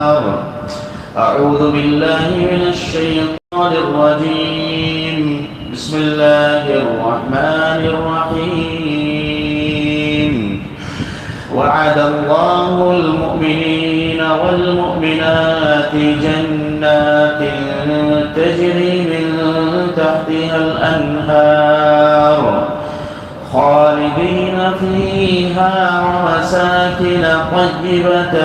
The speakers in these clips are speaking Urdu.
أعوذ بالله من الشيطان الرجيم. بسم الله الرحمن الرحيم. وعد الله المؤمنين والمؤمنات جنات تجري من تحتها الأنهار خالدين فيها ومساكن طيبة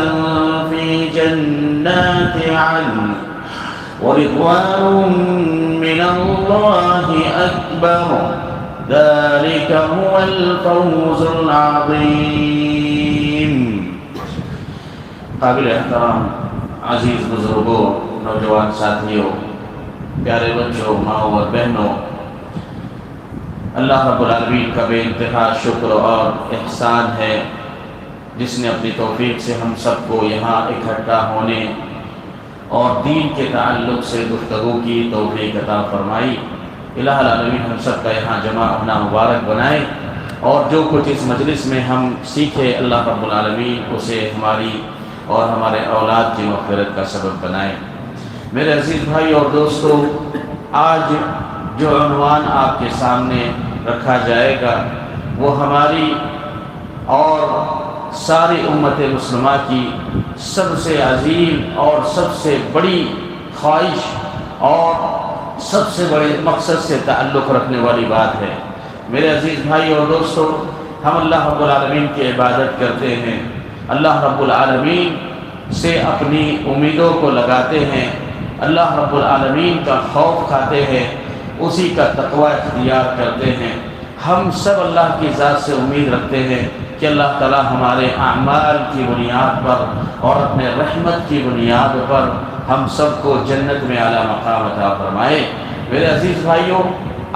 في جنات عدن ورضوان من الله أكبر ذلك هو الفوز العظيم. قابل احترام عزیز بزرگوں، نوجوان ساتھیوں، پیارے بچوں، ماؤں اور بہنوں، اللہ رب العالمین کا بے انتہا شکر اور احسان ہے جس نے اپنی توفیق سے ہم سب کو یہاں اکٹھا ہونے اور دین کے تعلق سے گفتگو کی توفیق عطا فرمائی. الہ العالمین ہم سب کا یہاں جمع ہونا مبارک بنائے اور جو کچھ اس مجلس میں ہم سیکھے اللہ رب العالمین اسے ہماری اور ہمارے اولاد کی مغفرت کا سبب بنائے. میرے عزیز بھائی اور دوستو، آج جو عنوان آپ کے سامنے رکھا جائے گا وہ ہماری اور ساری امت مسلمہ کی سب سے عظیم اور سب سے بڑی خواہش اور سب سے بڑے مقصد سے تعلق رکھنے والی بات ہے. میرے عزیز بھائی اور دوستو، ہم اللہ رب العالمین کی عبادت کرتے ہیں، اللہ رب العالمین سے اپنی امیدوں کو لگاتے ہیں، اللہ رب العالمین کا خوف کھاتے ہیں، اسی کا تقوی اختیار کرتے ہیں. ہم سب اللہ کی ذات سے امید رکھتے ہیں کہ اللہ تعالی ہمارے اعمال کی بنیاد پر اور اپنے رحمت کی بنیاد پر ہم سب کو جنت میں اعلیٰ مقام عطا فرمائے. میرے عزیز بھائیوں،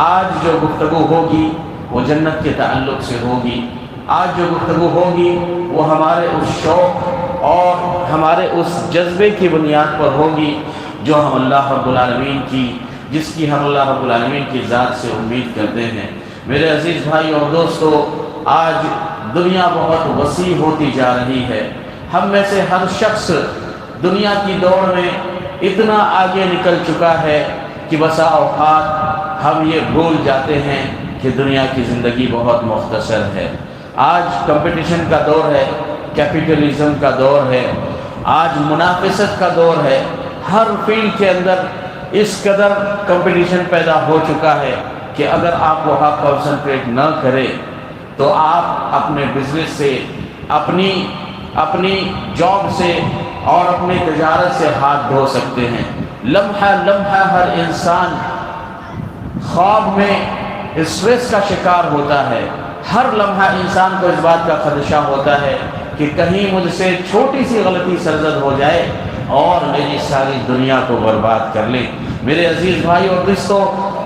آج جو گفتگو ہوگی وہ جنت کے تعلق سے ہوگی. آج جو گفتگو ہوگی وہ ہمارے اس شوق اور ہمارے اس جذبے کی بنیاد پر ہوگی جو ہم اللہ رب العالمین کی جس کی ہم اللہ رب العالمین کی ذات سے امید کرتے ہیں. میرے عزیز بھائی اور دوستو، آج دنیا بہت وسیع ہوتی جا رہی ہے. ہم میں سے ہر شخص دنیا کی دوڑ میں اتنا آگے نکل چکا ہے کہ بسا اوقات ہم یہ بھول جاتے ہیں کہ دنیا کی زندگی بہت مختصر ہے. آج کمپٹیشن کا دور ہے، کیپٹلزم کا دور ہے، آج منافست کا دور ہے. ہر فیلڈ کے اندر اس قدر کمپٹیشن پیدا ہو چکا ہے کہ اگر آپ وہاں کنسنٹریٹ نہ کریں تو آپ اپنے بزنس سے، اپنی جاب سے اور اپنی تجارت سے ہاتھ دھو سکتے ہیں. لمحہ لمحہ ہر انسان خواب میں اسٹریس کا شکار ہوتا ہے. ہر لمحہ انسان کو اس بات کا خدشہ ہوتا ہے کہ کہیں مجھ سے چھوٹی سی غلطی سرزد ہو جائے اور میری ساری دنیا کو برباد کر لیں. میرے عزیز بھائی اور دوستو،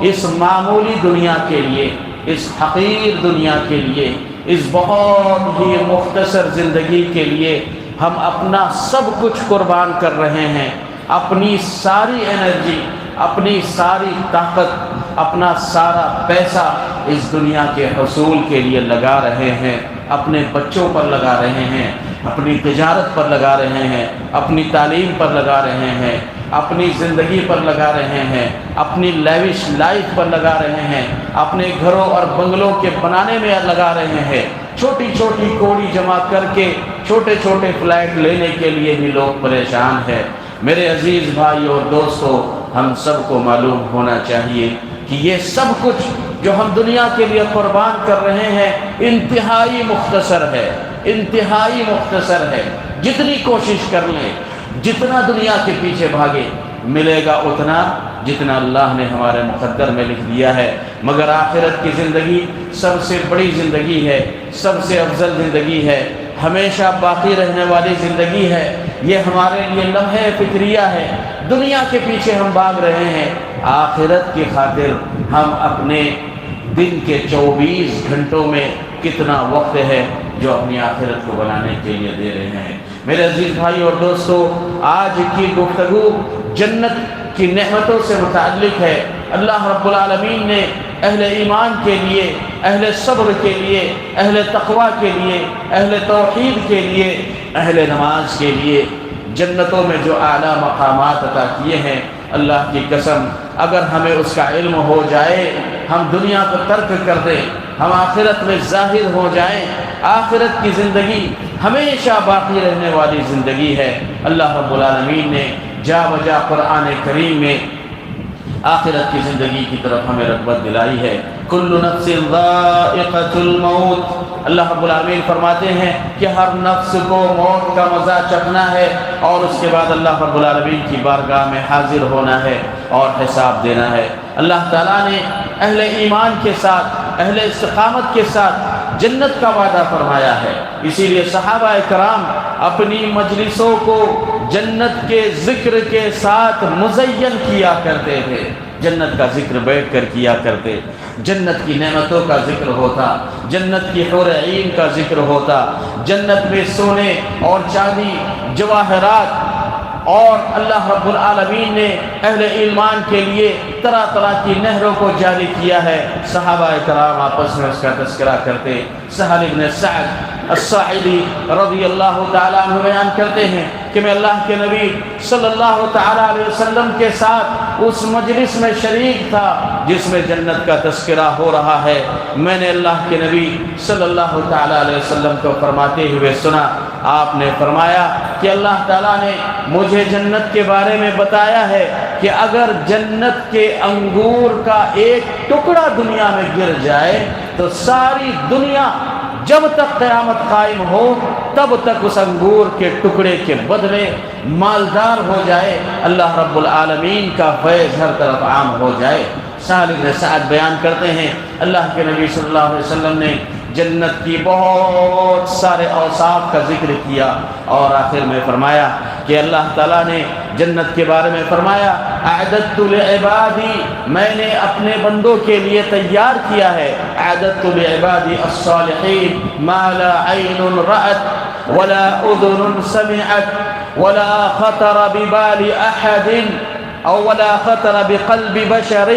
اس معمولی دنیا کے لیے، اس حقیر دنیا کے لیے، اس بہت ہی مختصر زندگی کے لیے ہم اپنا سب کچھ قربان کر رہے ہیں. اپنی ساری انرجی، اپنی ساری طاقت، اپنا سارا پیسہ اس دنیا کے حصول کے لیے لگا رہے ہیں. اپنے بچوں پر لگا رہے ہیں، اپنی تجارت پر لگا رہے ہیں، اپنی تعلیم پر لگا رہے ہیں، اپنی زندگی پر لگا رہے ہیں، اپنی لیوش لائف پر لگا رہے ہیں، اپنے گھروں اور بنگلوں کے بنانے میں لگا رہے ہیں. چھوٹی چھوٹی کوڑی جمع کر کے چھوٹے چھوٹے فلیٹ لینے کے لیے بھی لوگ پریشان ہیں. میرے عزیز بھائی اور دوستو، ہم سب کو معلوم ہونا چاہیے کہ یہ سب کچھ جو ہم دنیا کے لیے قربان کر رہے ہیں انتہائی مختصر ہے، انتہائی مختصر ہے. جتنی کوشش کر لیں، جتنا دنیا کے پیچھے بھاگے، ملے گا اتنا جتنا اللہ نے ہمارے مقدر میں لکھ دیا ہے. مگر آخرت کی زندگی سب سے بڑی زندگی ہے، سب سے افضل زندگی ہے، ہمیشہ باقی رہنے والی زندگی ہے. یہ ہمارے لیے لمحہ فکریہ ہے. دنیا کے پیچھے ہم بھاگ رہے ہیں، آخرت کی خاطر ہم اپنے دن کے 24 گھنٹوں میں کتنا وقت ہے جو اپنی آخرت کو بنانے کے لیے دے رہے ہیں. میرے عزیز بھائی اور دوستو، آج کی گفتگو جنت کی نعمتوں سے متعلق ہے. اللہ رب العالمین نے اہل ایمان کے لیے، اہل صبر کے لیے، اہل تقوی کے لیے، اہل توحید کے لیے، اہل نماز کے لیے جنتوں میں جو اعلیٰ مقامات عطا کیے ہیں، اللہ کی قسم اگر ہمیں اس کا علم ہو جائے، ہم دنیا کو ترک کر دیں، ہم آخرت میں ظاہر ہو جائیں، آخرت کی زندگی ہمیشہ باقی رہنے والی زندگی ہے۔ اللہ رب العالمین نے جا بجا قرآن کریم میں آخرت کی زندگی کی طرف ہمیں رغبت دلائی ہے۔ کل نفس ذائقۃ الموت، اللہ رب العالمین فرماتے ہیں کہ ہر نفس کو موت کا مزہ چکھنا ہے، اور اس کے بعد اللہ رب العالمین کی بارگاہ میں حاضر ہونا ہے اور حساب دینا ہے۔ اللہ تعالیٰ نے اہل ایمان کے ساتھ، اہل استقامت کے ساتھ جنت کا وعدہ فرمایا ہے، اسی لیے صحابہ کرام اپنی مجلسوں کو جنت کے ذکر کے ساتھ مزین کیا کرتے تھے۔ جنت کا ذکر بیٹھ کر کیا کرتے، جنت کی نعمتوں کا ذکر ہوتا، جنت کی حور عین کا ذکر ہوتا، جنت میں سونے اور چاندی، جواہرات، اور اللہ رب العالمین نے اہل ایمان کے لیے طرح طرح کی نہروں کو جاری کیا ہے۔ صحابہ کرام آپس میں اس کا تذکرہ کرتے۔ سہل بن سعد الساعدی رضی اللہ تعالیٰ عنہ بیان کرتے ہیں کہ میں اللہ کے نبی صلی اللہ تعالیٰ علیہ وسلم کے ساتھ اس مجلس میں شریک تھا جس میں جنت کا تذکرہ ہو رہا ہے۔ میں نے اللہ کے نبی صلی اللہ تعالیٰ علیہ وسلم کو فرماتے ہوئے سنا، آپ نے فرمایا کہ اللہ تعالیٰ نے مجھے جنت کے بارے میں بتایا ہے کہ اگر جنت کے انگور کا ایک ٹکڑا دنیا میں گر جائے تو ساری دنیا جب تک قیامت قائم ہو تب تک اس انگور کے ٹکڑے کے بدلے مالدار ہو جائے، اللہ رب العالمین کا فیض ہر طرف عام ہو جائے۔ سہل بن سعد بیان کرتے ہیں اللہ کے نبی صلی اللہ علیہ وسلم نے جنت کی بہت سارے اوصاف کا ذکر کیا، اور آخر میں فرمایا کہ اللہ تعالیٰ نے جنت کے بارے میں فرمایا اعددت لعبادی، میں نے اپنے بندوں کے لیے تیار کیا ہے، اعددت لعبادی الصالحین ما لا عین رأت ولا اذن سمعت ولا خطر ببال احد او ولا خطر بقلب بشر۔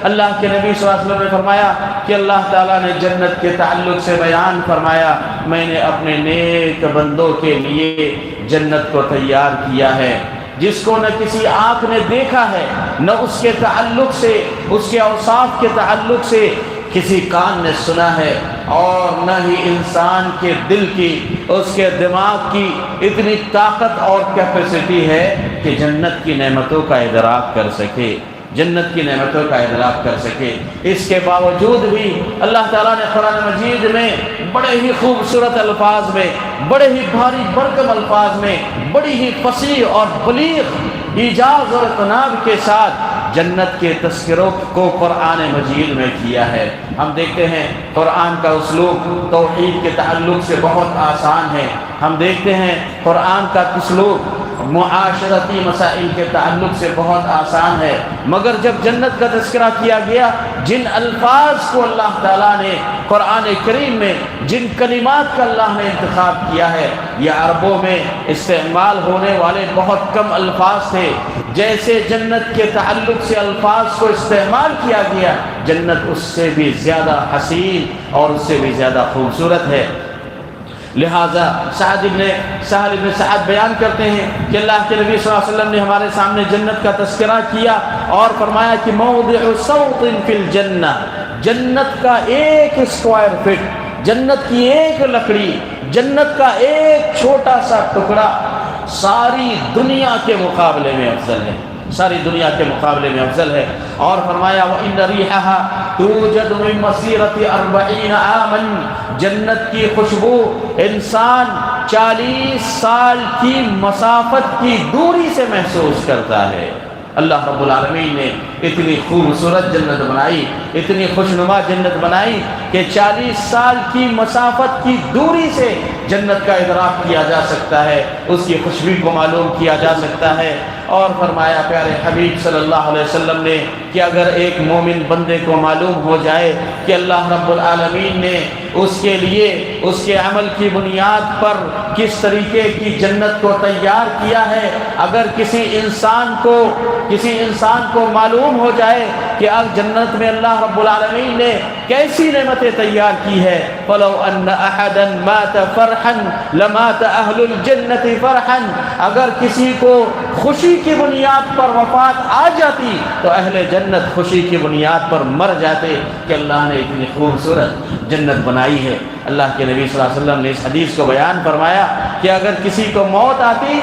اللہ کے نبی صلی اللہ علیہ وسلم نے فرمایا کہ اللہ تعالیٰ نے جنت کے تعلق سے بیان فرمایا میں نے اپنے نیک بندوں کے لیے جنت کو تیار کیا ہے، جس کو نہ کسی آنکھ نے دیکھا ہے، نہ اس کے تعلق سے، اس کے اوصاف کے تعلق سے کسی کان نے سنا ہے، اور نہ ہی انسان کے دل کی، اس کے دماغ کی اتنی طاقت اور کیپیسٹی ہے کہ جنت کی نعمتوں کا ادراک کر سکے، جنت کی نعمتوں کا ادراک کر سکے۔ اس کے باوجود بھی اللہ تعالیٰ نے قرآن مجید میں بڑے ہی خوبصورت الفاظ میں، بڑے ہی بھاری بھرکم الفاظ میں، بڑی ہی فصیح اور بلیغ ایجاز اور اطناب کے ساتھ جنت کے تذکروں کو قرآن مجید میں کیا ہے۔ ہم دیکھتے ہیں قرآن کا اسلوب توحید کے تعلق سے بہت آسان ہے، ہم دیکھتے ہیں قرآن کا اسلوب معاشرتی مسائل کے تعلق سے بہت آسان ہے، مگر جب جنت کا تذکرہ کیا گیا، جن الفاظ کو اللہ تعالیٰ نے قرآن کریم میں، جن کلمات کا اللہ نے انتخاب کیا ہے، یہ عربوں میں استعمال ہونے والے بہت کم الفاظ تھے۔ جیسے جنت کے تعلق سے الفاظ کو استعمال کیا گیا، جنت اس سے بھی زیادہ حسین اور اس سے بھی زیادہ خوبصورت ہے۔ لہٰذا سہل بن سعد بیان کرتے ہیں کہ اللہ کے نبی صلی اللہ علیہ وسلم نے ہمارے سامنے جنت کا تذکرہ کیا اور فرمایا کہ موضع صوت فی الجنہ، جنت کا ایک اسکوائر فٹ، جنت کی ایک لکڑی، جنت کا ایک چھوٹا سا ٹکڑا ساری دنیا کے مقابلے میں افضل ہے، ساری دنیا کے مقابلے میں افضل ہے۔ اور فرمایا وَإِنَّ رِيحَهَا تُوجَدُ مِن مَّسِيرَةِ 40 عَامًا، جنت کی خوشبو انسان 40 سال کی مسافت کی دوری سے محسوس کرتا ہے۔ اللہ رب العالمین نے اتنی خوبصورت جنت بنائی، اتنی خوشنما جنت بنائی کہ 40 سال کی مسافت کی دوری سے جنت کا ادراک کیا جا سکتا ہے، اس کی خوشبو کو معلوم کیا جا سکتا ہے۔ اور فرمایا پیارے حبیب صلی اللہ علیہ وسلم نے کہ اگر ایک مومن بندے کو معلوم ہو جائے کہ اللہ رب العالمین نے اس کے لیے اس کے عمل کی بنیاد پر کس طریقے کی جنت کو تیار کیا ہے، اگر کسی انسان کو معلوم ہو جائے کہ جنت میں اللہ رب العالمین نے کیسی نعمتیں تیار کی ہے. فَلَوْ أَنَّ أَحَدًا مَاتَ فَرْحًا لَمَاتَ أَهْلُ الْجَنَّةِ فَرْحًا، اگر کسی کو خوشی کی بنیاد پر وفات آ جاتی تو اہل جنت خوشی کی بنیاد پر مر جاتے کہ اللہ نے اتنی خوبصورت جنت بنائی ہے. اللہ کے نبی صلی اللہ علیہ وسلم نے اس حدیث کو بیان فرمایا کہ اگر کسی کو موت آتی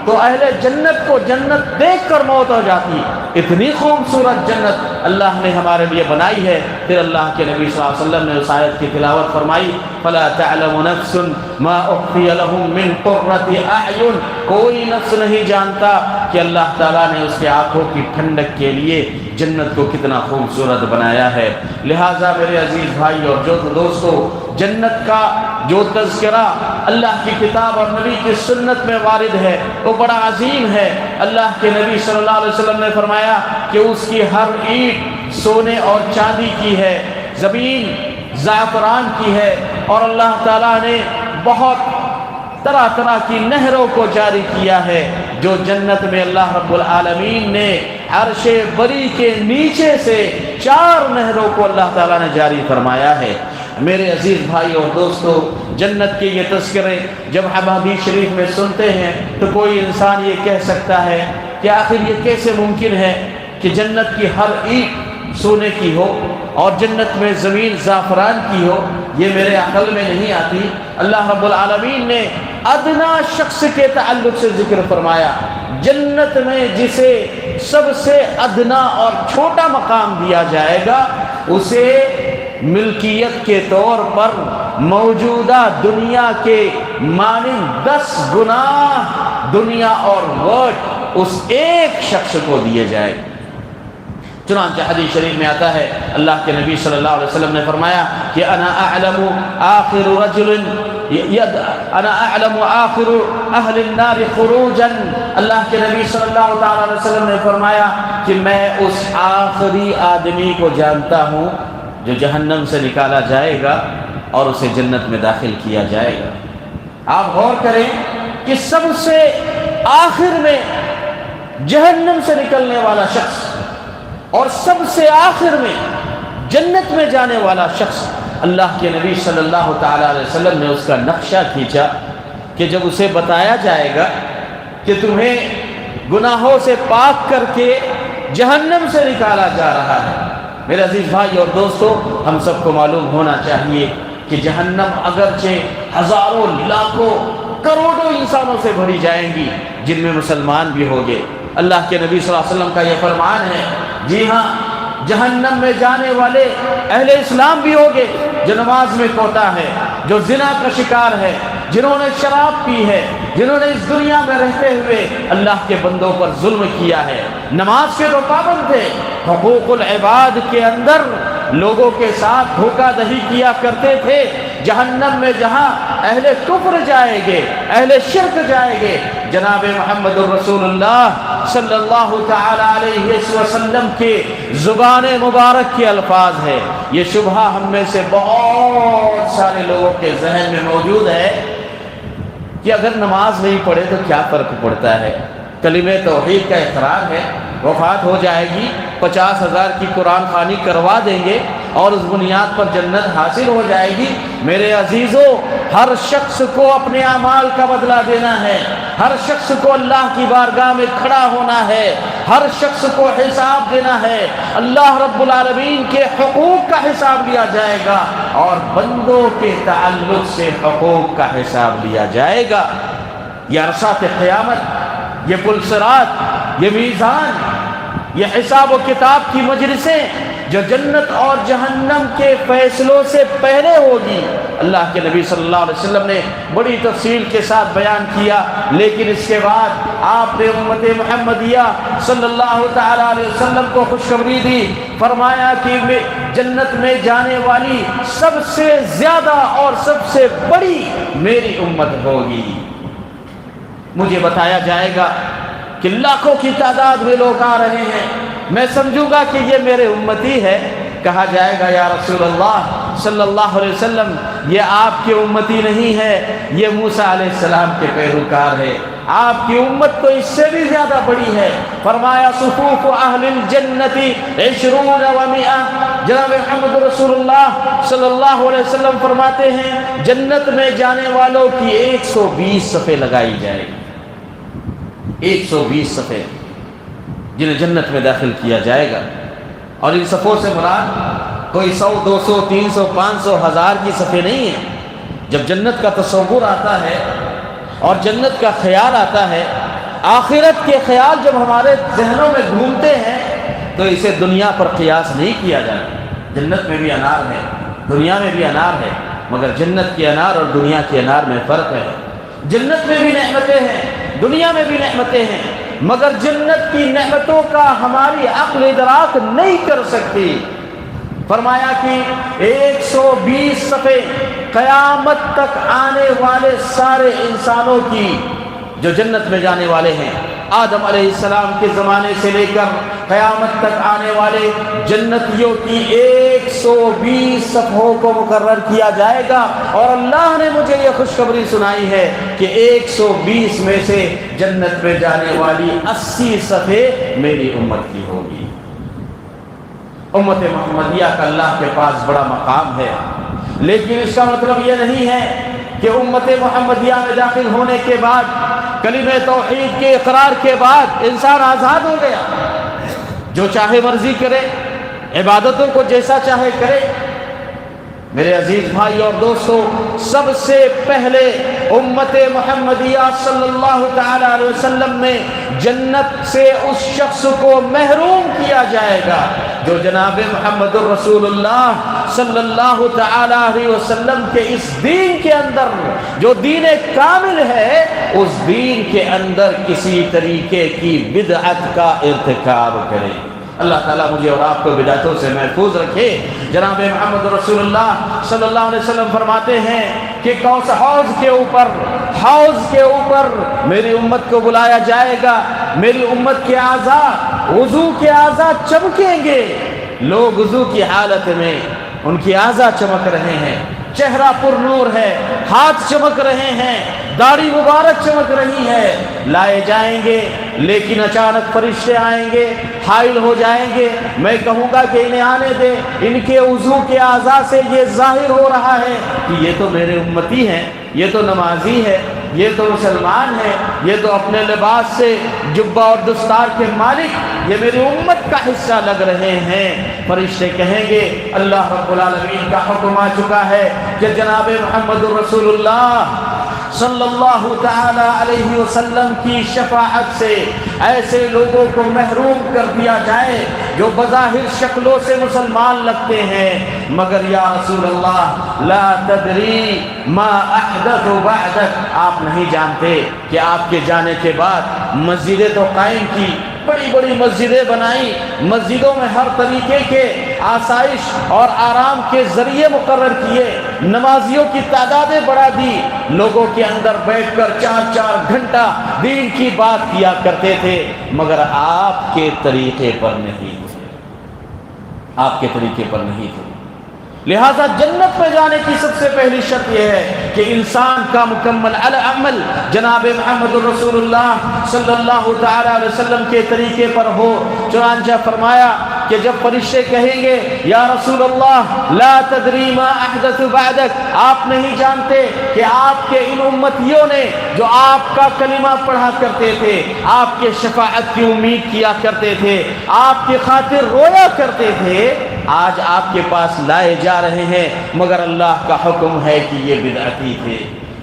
تو اہل جنت کو جنت دیکھ کر موت ہو جاتی. اتنی خوبصورت جنت اللہ نے ہمارے لیے بنائی ہے. پھر اللہ کے نبی صلی اللہ علیہ وسلم نے اس آیت کی تلاوت فرمائی فَلَا تَعْلَمُ نَفْسٌ مَا أُخْفِيَ لَهُم مِّن قُرَّةِ أَعْيُنٍ، کوئی نفس نہیں جانتا کہ اللہ تعالیٰ نے اس کے آنکھوں کی ٹھنڈک کے لیے جنت کو کتنا خوبصورت بنایا ہے. لہٰذا میرے عزیز بھائی اور جو دوستو، جنت کا جو تذکرہ اللہ کی کتاب اور نبی کی سنت میں وارد ہے وہ بڑا عظیم ہے. اللہ کے نبی صلی اللہ علیہ وسلم نے فرمایا کہ اس کی ہر اینٹ سونے اور چاندی کی ہے، زمین زعفران کی ہے، اور اللہ تعالیٰ نے بہت طرح طرح کی نہروں کو جاری کیا ہے جو جنت میں اللہ رب العالمین نے عرش بری کے نیچے سے 4 نہروں کو اللہ تعالیٰ نے جاری فرمایا ہے. میرے عزیز بھائی اور دوستو، جنت کے یہ تذکرے جب ہم حدیث شریف میں سنتے ہیں تو کوئی انسان یہ کہہ سکتا ہے کہ آخر یہ کیسے ممکن ہے کہ جنت کی ہر اینٹ سونے کی ہو اور جنت میں زمین زعفران کی ہو. یہ میرے عقل میں نہیں آتی. اللہ رب العالمین نے ادنا شخص کے تعلق سے ذکر فرمایا. جنت میں جسے سب سے ادنا اور چھوٹا مقام دیا جائے گا اسے ملکیت کے طور پر موجودہ دنیا کے مانند 10 گنا دنیا اور ورڈ اس ایک شخص کو دیے جائے. چنانچہ حدیث شریف میں آتا ہے اللہ کے نبی صلی اللہ علیہ وسلم نے فرمایا کہ انا اعلم آخر اہل النار خروجا. اللہ کے نبی صلی اللہ تعالی علیہ وسلم نے فرمایا کہ میں اس آخری آدمی کو جانتا ہوں جو جہنم سے نکالا جائے گا اور اسے جنت میں داخل کیا جائے گا. آپ غور کریں کہ سب سے آخر میں جہنم سے نکلنے والا شخص اور سب سے آخر میں جنت میں جانے والا شخص، اللہ کے نبی صلی اللہ تعالی علیہ وسلم نے اس کا نقشہ کھینچا کہ جب اسے بتایا جائے گا کہ تمہیں گناہوں سے پاک کر کے جہنم سے نکالا جا رہا ہے. میرے عزیز بھائی اور دوستو، ہم سب کو معلوم ہونا چاہیے کہ جہنم اگرچہ ہزاروں لاکھوں کروڑوں انسانوں سے بھری جائیں گی جن میں مسلمان بھی ہوں گے. اللہ کے نبی صلی اللہ علیہ وسلم کا یہ فرمان ہے، جی ہاں، جہنم میں جانے والے اہل اسلام بھی ہوں گے جو نماز میں کوتا ہے، جو زنا کا شکار ہے، جنہوں نے شراب پی ہے، جنہوں نے اس دنیا میں رہتے ہوئے اللہ کے بندوں پر ظلم کیا ہے. نماز کے تو پابند تھے، حقوق العباد کے اندر لوگوں کے ساتھ دھوکہ دہی کیا کرتے تھے. جہنم میں جہاں اہل کفر جائیں گے، اہل شرک جائیں گے، جناب محمد الرسول اللہ صلی اللہ تعالی علیہ وسلم کے زبان مبارک کے الفاظ ہے. یہ شبہ ہم میں سے بہت سارے لوگوں کے ذہن میں موجود ہے کہ اگر نماز نہیں پڑھے تو کیا فرق پڑتا ہے. کلمہ توحید کا اقرار ہے، وفات ہو جائے گی، 50,000 کی قرآن خوانی کروا دیں گے اور اس بنیاد پر جنت حاصل ہو جائے گی. میرے عزیزو، ہر شخص کو اپنے اعمال کا بدلہ دینا ہے، ہر شخص کو اللہ کی بارگاہ میں کھڑا ہونا ہے، ہر شخص کو حساب دینا ہے. اللہ رب العالمین کے حقوق کا حساب لیا جائے گا اور بندوں کے تعلق سے حقوق کا حساب لیا جائے گا. یہ عرصات قیامت، یہ پلسرات، یہ میزان، یہ حساب و کتاب کی مجلسیں جو جنت اور جہنم کے فیصلوں سے پہلے ہوگی، اللہ کے نبی صلی اللہ علیہ وسلم نے بڑی تفصیل کے ساتھ بیان کیا. لیکن اس کے بعد آپ نے امت محمدیہ صلی اللہ تعالی علیہ وسلم کو خوشخبری دی، فرمایا کہ جنت میں جانے والی سب سے زیادہ اور سب سے بڑی میری امت ہوگی. مجھے بتایا جائے گا کہ لاکھوں کی تعداد میں لوگ آ رہے ہیں، میں سمجھوں گا کہ یہ میرے امتی ہے. کہا جائے گا یا رسول اللہ صلی اللہ علیہ وسلم، یہ آپ کے امتی نہیں ہے، یہ موسیٰ علیہ السلام کے پیروکار ہے. آپ کی امت تو اس سے بھی زیادہ بڑی ہے. فرمایا صفوف اہل الجنت 20 و 100. جناب محمد رسول اللہ صلی اللہ علیہ وسلم فرماتے ہیں جنت میں جانے والوں کی 120 صفیں لگائی جائے گی. 120 صفیں جنہیں جنت میں داخل کیا جائے گا. اور ان صفوں سے مراد کوئی 100 200 300 500 1000 کی صفیں نہیں ہیں. جب جنت کا تصور آتا ہے اور جنت کا خیال آتا ہے، آخرت کے خیال جب ہمارے ذہنوں میں گھومتے ہیں تو اسے دنیا پر قیاس نہیں کیا جاتا. جنت میں بھی انار ہے، دنیا میں بھی انار ہے، مگر جنت کے انار اور دنیا کے انار میں فرق ہے. جنت میں بھی نعمتیں ہیں، دنیا میں بھی نعمتیں ہیں، مگر جنت کی نعمتوں کا ہماری عقل ادراک نہیں کر سکتی. فرمایا کہ 120 صفیں قیامت تک آنے والے سارے انسانوں کی جو جنت میں جانے والے ہیں، آدم علیہ السلام کے زمانے سے لے کر قیامت تک آنے والے جنتیوں کی 120 صفوں کو مقرر کیا جائے گا. اور اللہ نے مجھے یہ خوشخبری سنائی ہے کہ 120 میں سے جنت میں جانے والی 80 صفیں میری امت کی ہوگی. امت محمدیہ کا اللہ کے پاس بڑا مقام ہے، لیکن اس کا مطلب یہ نہیں ہے کہ امت محمدیہ میں داخل ہونے کے بعد، کلمہ توحید کے اقرار کے بعد انسان آزاد ہو گیا، جو چاہے مرضی کرے، عبادتوں کو جیسا چاہے کرے. میرے عزیز بھائی اور دوستو، سب سے پہلے امت محمدیہ صلی اللہ تعالی علیہ وسلم میں جنت سے اس شخص کو محروم کیا جائے گا جو جناب محمد الرسول اللہ صلی اللہ تعالی علیہ وسلم کے اس دین کے اندر، جو دین کامل ہے، اس دین کے اندر کسی طریقے کی بدعت کا ارتکاب کرے. اللہ تعالیٰ مجھے اور آپ کو بدعتوں سے محفوظ رکھے. جناب محمد رسول اللہ صلی اللہ علیہ وسلم فرماتے ہیں کہ حوض کے اوپر میری امت کو بلایا جائے گا. میری امت کے اعضاء، وضو کے اعضاء چمکیں گے. لوگ وضو کی حالت میں ان کی اعضاء چمک رہے ہیں، چہرہ پر نور ہے، ہاتھ چمک رہے ہیں، داڑھی مبارک چمک رہی ہے، لائے جائیں گے. لیکن اچانک فرشتے آئیں گے، حائل ہو جائیں گے. میں کہوں گا کہ انہیں آنے دے. ان کے وضو کے اعضاء سے یہ ظاہر ہو رہا ہے کہ یہ تو میرے امتی ہیں، یہ تو نمازی ہے، یہ تو مسلمان ہے، یہ تو اپنے لباس سے جبہ اور دستار کے مالک، یہ میری امت کا حصہ لگ رہے ہیں. فرشتے کہیں گے اللہ رب العالمین کا حکم آ چکا ہے کہ جناب محمد الرسول اللہ صلی اللہ تعالی علیہ وسلم کی شفاعت سے ایسے لوگوں کو محروم کر دیا جائے جو بظاہر شکلوں سے مسلمان لگتے ہیں، مگر یا رسول اللہ لا تدری ما احدث بعدک، آپ نہیں جانتے کہ آپ کے جانے کے بعد مسجدیں تو قائم کی، بڑی بڑی مسجدیں بنائی، مسجدوں میں ہر طریقے کے آسائش اور آرام کے ذریعے مقرر کیے، نمازیوں کی تعدادیں بڑھا دی، لوگوں کے اندر بیٹھ کر 4 گھنٹہ دین کی بات کیا کرتے تھے، مگر آپ کے طریقے پر نہیں تھے، آپ کے طریقے پر نہیں تھے. لہذا جنت میں جانے کی سب سے پہلی شرط یہ ہے کہ انسان کا مکمل عمل جناب محمد رسول اللہ صلی اللہ تعالی علیہ وسلم کے طریقے پر ہو. چنانچہ فرمایا کہ جب فرشتے کہیں گے یا رسول اللہ لا تدری ما احدث بعدک، آپ نہیں جانتے کہ آپ کے ان امتیوں نے جو آپ کا کلمہ پڑھا کرتے تھے، آپ کے شفاعت کی امید کیا کرتے تھے، آپ کی خاطر رویا کرتے تھے، آج آپ کے پاس لائے جا رہے ہیں، مگر اللہ کا حکم ہے کہ یہ بدعتی تھے.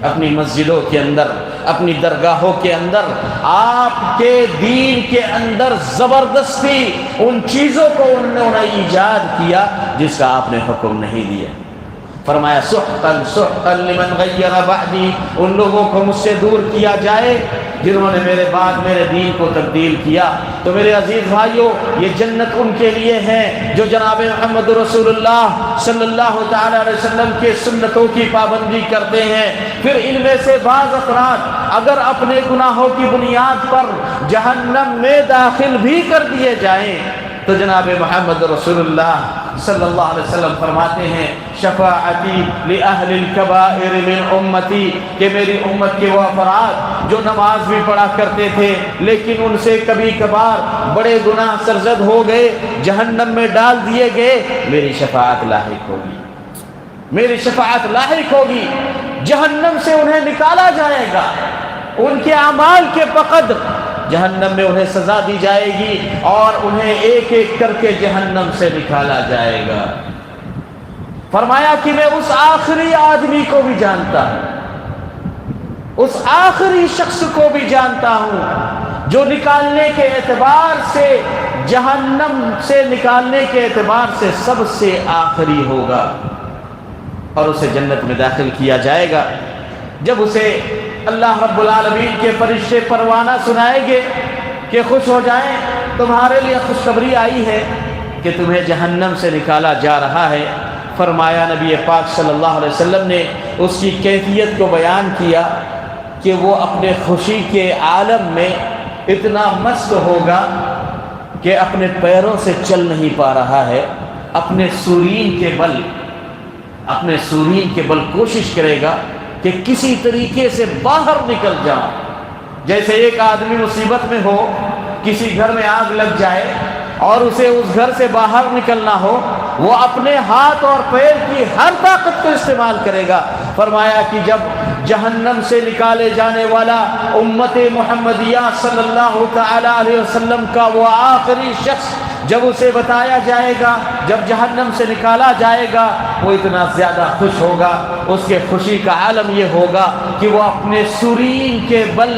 اپنی مسجدوں کے اندر، اپنی درگاہوں کے اندر، آپ کے دین کے اندر زبردستی ان چیزوں کو انہوں نے ایجاد کیا جس کا آپ نے حکم نہیں دیا. فرمایا سحقاً سحقاً لمن غیر بعدی، ان لوگوں کو مجھ سے دور کیا جائے جنہوں نے میرے بعد میرے دین کو تبدیل کیا. تو میرے عزیز بھائیوں، یہ جنت ان کے لیے ہے جو جناب محمد رسول اللہ صلی اللہ تعالی علیہ وسلم کے سنتوں کی پابندی کرتے ہیں. پھر ان میں سے بعض افراد اگر اپنے گناہوں کی بنیاد پر جہنم میں داخل بھی کر دیے جائیں تو جناب محمد رسول اللہ صلی اللہ علیہ وسلم فرماتے ہیں شفاعتی لأہل الکبائر من امتی، کہ میری امت کے وہ افراد جو نماز بھی پڑھا کرتے تھے لیکن ان سے کبھی کبھار بڑے گناہ سرزد ہو گئے، جہنم میں ڈال دیے گئے، میری شفاعت لاحق ہوگی، میری شفاعت لاحق ہوگی، جہنم سے انہیں نکالا جائے گا، ان کے اعمال کے بقدر جہنم میں انہیں سزا دی جائے گی اور انہیں ایک ایک کر کے جہنم سے نکالا جائے گا۔ فرمایا کہ میں اس آخری آدمی کو بھی جانتا ہوں، اس آخری شخص کو بھی جانتا ہوں جو نکالنے کے اعتبار سے، جہنم سے نکالنے کے اعتبار سے سب سے آخری ہوگا، اور اسے جنت میں داخل کیا جائے گا۔ جب اسے اللہ رب العالمین کے فرشتے پروانہ سنائیں گے کہ خوش ہو جائیں، تمہارے لیے خوشخبری آئی ہے کہ تمہیں جہنم سے نکالا جا رہا ہے۔ فرمایا نبی پاک صلی اللہ علیہ وسلم نے اس کی کیفیت کو بیان کیا کہ وہ اپنے خوشی کے عالم میں اتنا مست ہوگا کہ اپنے پیروں سے چل نہیں پا رہا ہے، اپنے سورین کے بل کوشش کرے گا کہ کسی طریقے سے باہر نکل جاؤ۔ جیسے ایک آدمی مصیبت میں ہو، کسی گھر میں آگ لگ جائے اور اسے اس گھر سے باہر نکلنا ہو، وہ اپنے ہاتھ اور پیر کی ہر طاقت کو استعمال کرے گا۔ فرمایا کہ جب جہنم سے نکالے جانے والا امت محمدیہ صلی اللہ تعالی علیہ وسلم کا وہ آخری شخص جب اسے بتایا جائے گا، جب جہنم سے نکالا جائے گا، وہ اتنا زیادہ خوش ہوگا، اس کے خوشی کا عالم یہ ہوگا کہ وہ اپنے سورین کے بل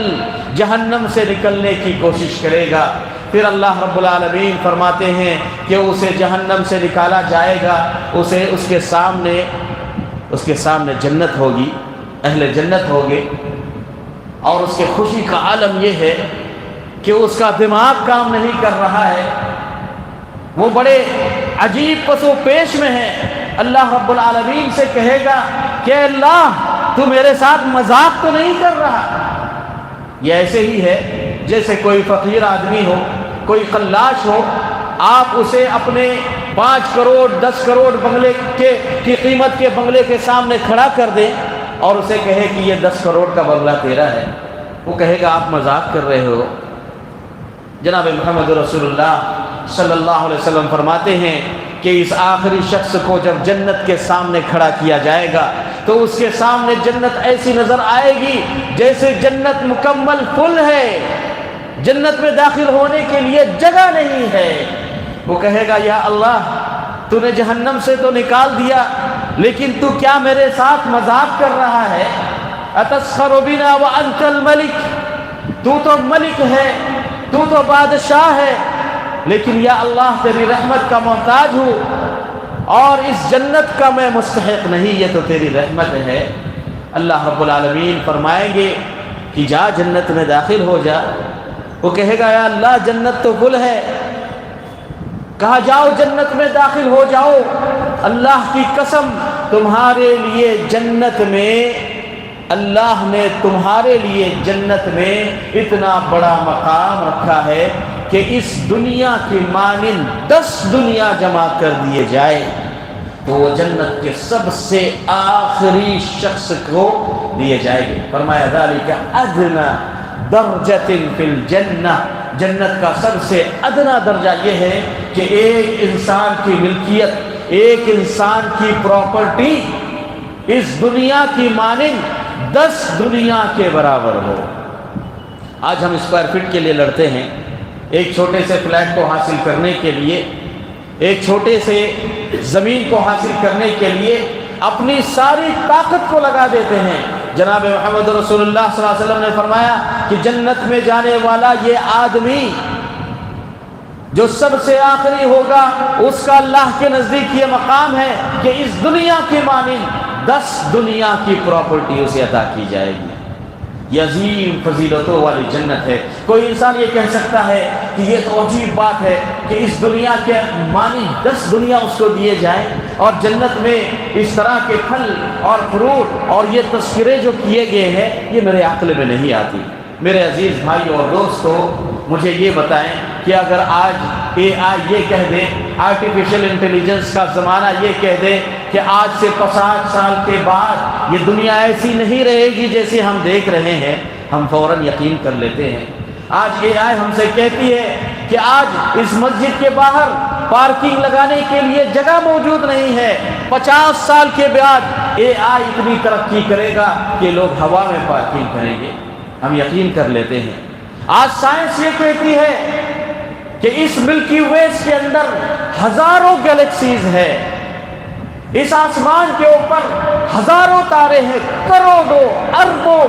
جہنم سے نکلنے کی کوشش کرے گا۔ پھر اللہ رب العالمین فرماتے ہیں کہ اسے جہنم سے نکالا جائے گا، اسے اس کے سامنے جنت ہوگی، اہل جنت ہوگے، اور اس کے خوشی کا عالم یہ ہے کہ اس کا دماغ کام نہیں کر رہا ہے، وہ بڑے عجیب پس و پیش میں ہے۔ اللہ رب العالمین سے کہے گا کہ اللہ تو میرے ساتھ مذاق تو نہیں کر رہا۔ یہ ایسے ہی ہے جیسے کوئی فقیر آدمی ہو، کوئی قلاش ہو، آپ اسے اپنے 5 کروڑ 10 کروڑ بنگلے کی قیمت کے بنگلے کے سامنے کھڑا کر دیں اور اسے کہے کہ یہ 10 کروڑ کا بنگلہ تیرا ہے، وہ کہے گا آپ مذاق کر رہے ہو۔ جناب محمد رسول اللہ صلی اللہ علیہ وسلم فرماتے ہیں کہ اس آخری شخص کو جب جنت کے سامنے کھڑا کیا جائے گا تو اس کے سامنے جنت ایسی نظر آئے گی جیسے جنت مکمل فل ہے، جنت میں داخل ہونے کے لیے جگہ نہیں ہے۔ وہ کہے گا یا اللہ تو نے جہنم سے تو نکال دیا، لیکن تو کیا میرے ساتھ مذاق کر رہا ہے؟ اتسخر بنا وانت الملک، تو ملک ہے، تو بادشاہ ہے، لیکن یا اللہ تیری رحمت کا محتاج ہوں اور اس جنت کا میں مستحق نہیں، یہ تو تیری رحمت ہے۔ اللہ رب العالمین فرمائیں گے کہ جا جنت میں داخل ہو جا۔ وہ کہے گا یا اللہ جنت تو فل ہے، کہا جاؤ جنت میں داخل ہو جاؤ، اللہ کی قسم تمہارے لیے جنت میں، اللہ نے تمہارے لیے جنت میں اتنا بڑا مقام رکھا ہے کہ اس دنیا کی مانند 10 دنیا جمع کر دیے جائے تو وہ جنت کے سب سے آخری شخص کو دیے جائے گے۔ فرمایا ذالک ادنی درجۃ فی الجنہ، جنت کا سب سے ادنا درجہ یہ ہے کہ ایک انسان کی ملکیت، ایک انسان کی پراپرٹی اس دنیا کی مانند 10 دنیا کے برابر ہو۔ آج ہم اسکوائر فٹ کے لیے لڑتے ہیں، ایک چھوٹے سے فلیٹ کو حاصل کرنے کے لیے، ایک چھوٹے سے زمین کو حاصل کرنے کے لیے اپنی ساری طاقت کو لگا دیتے ہیں۔ جناب محمد رسول اللہ صلی اللہ علیہ وسلم نے فرمایا کہ جنت میں جانے والا یہ آدمی جو سب سے آخری ہوگا، اس کا اللہ کے نزدیک یہ مقام ہے کہ اس دنیا کی مانند 10 دنیا کی پراپرٹی اسے عطا کی جائے گی۔ یہ عظیم فضیلتوں والی جنت ہے۔ کوئی انسان یہ کہہ سکتا ہے کہ یہ تو عجیب بات ہے کہ اس دنیا کے معنی 10 دنیا اس کو دیے جائیں اور جنت میں اس طرح کے پھل اور فروٹ اور یہ تذکرے جو کیے گئے ہیں یہ میرے عقل میں نہیں آتی۔ میرے عزیز بھائی اور دوستو، مجھے یہ بتائیں کہ اگر آج اے آئی یہ کہہ دے، آرٹیفیشل انٹیلیجنس کا زمانہ یہ کہہ دے کہ آج سے 50 سال کے بعد یہ دنیا ایسی نہیں رہے گی جیسے ہم دیکھ رہے ہیں، ہم فوراً یقین کر لیتے ہیں۔ آج اے آئی ہم سے کہتی ہے کہ آج اس مسجد کے باہر پارکنگ لگانے کے لیے جگہ موجود نہیں ہے، 50 سال کے بعد اے آئی اتنی ترقی کرے گا کہ لوگ ہوا میں پارکنگ کریں گے۔ ہم یقین کر لیتے ہیں۔ آج سائنس یہ کہتی ہے کہ اس ملکی ویز کے اندر ہزاروں گیلیکسیز ہے، اس آسمان کے اوپر ہزاروں تارے ہیں، کروڑوں اربوں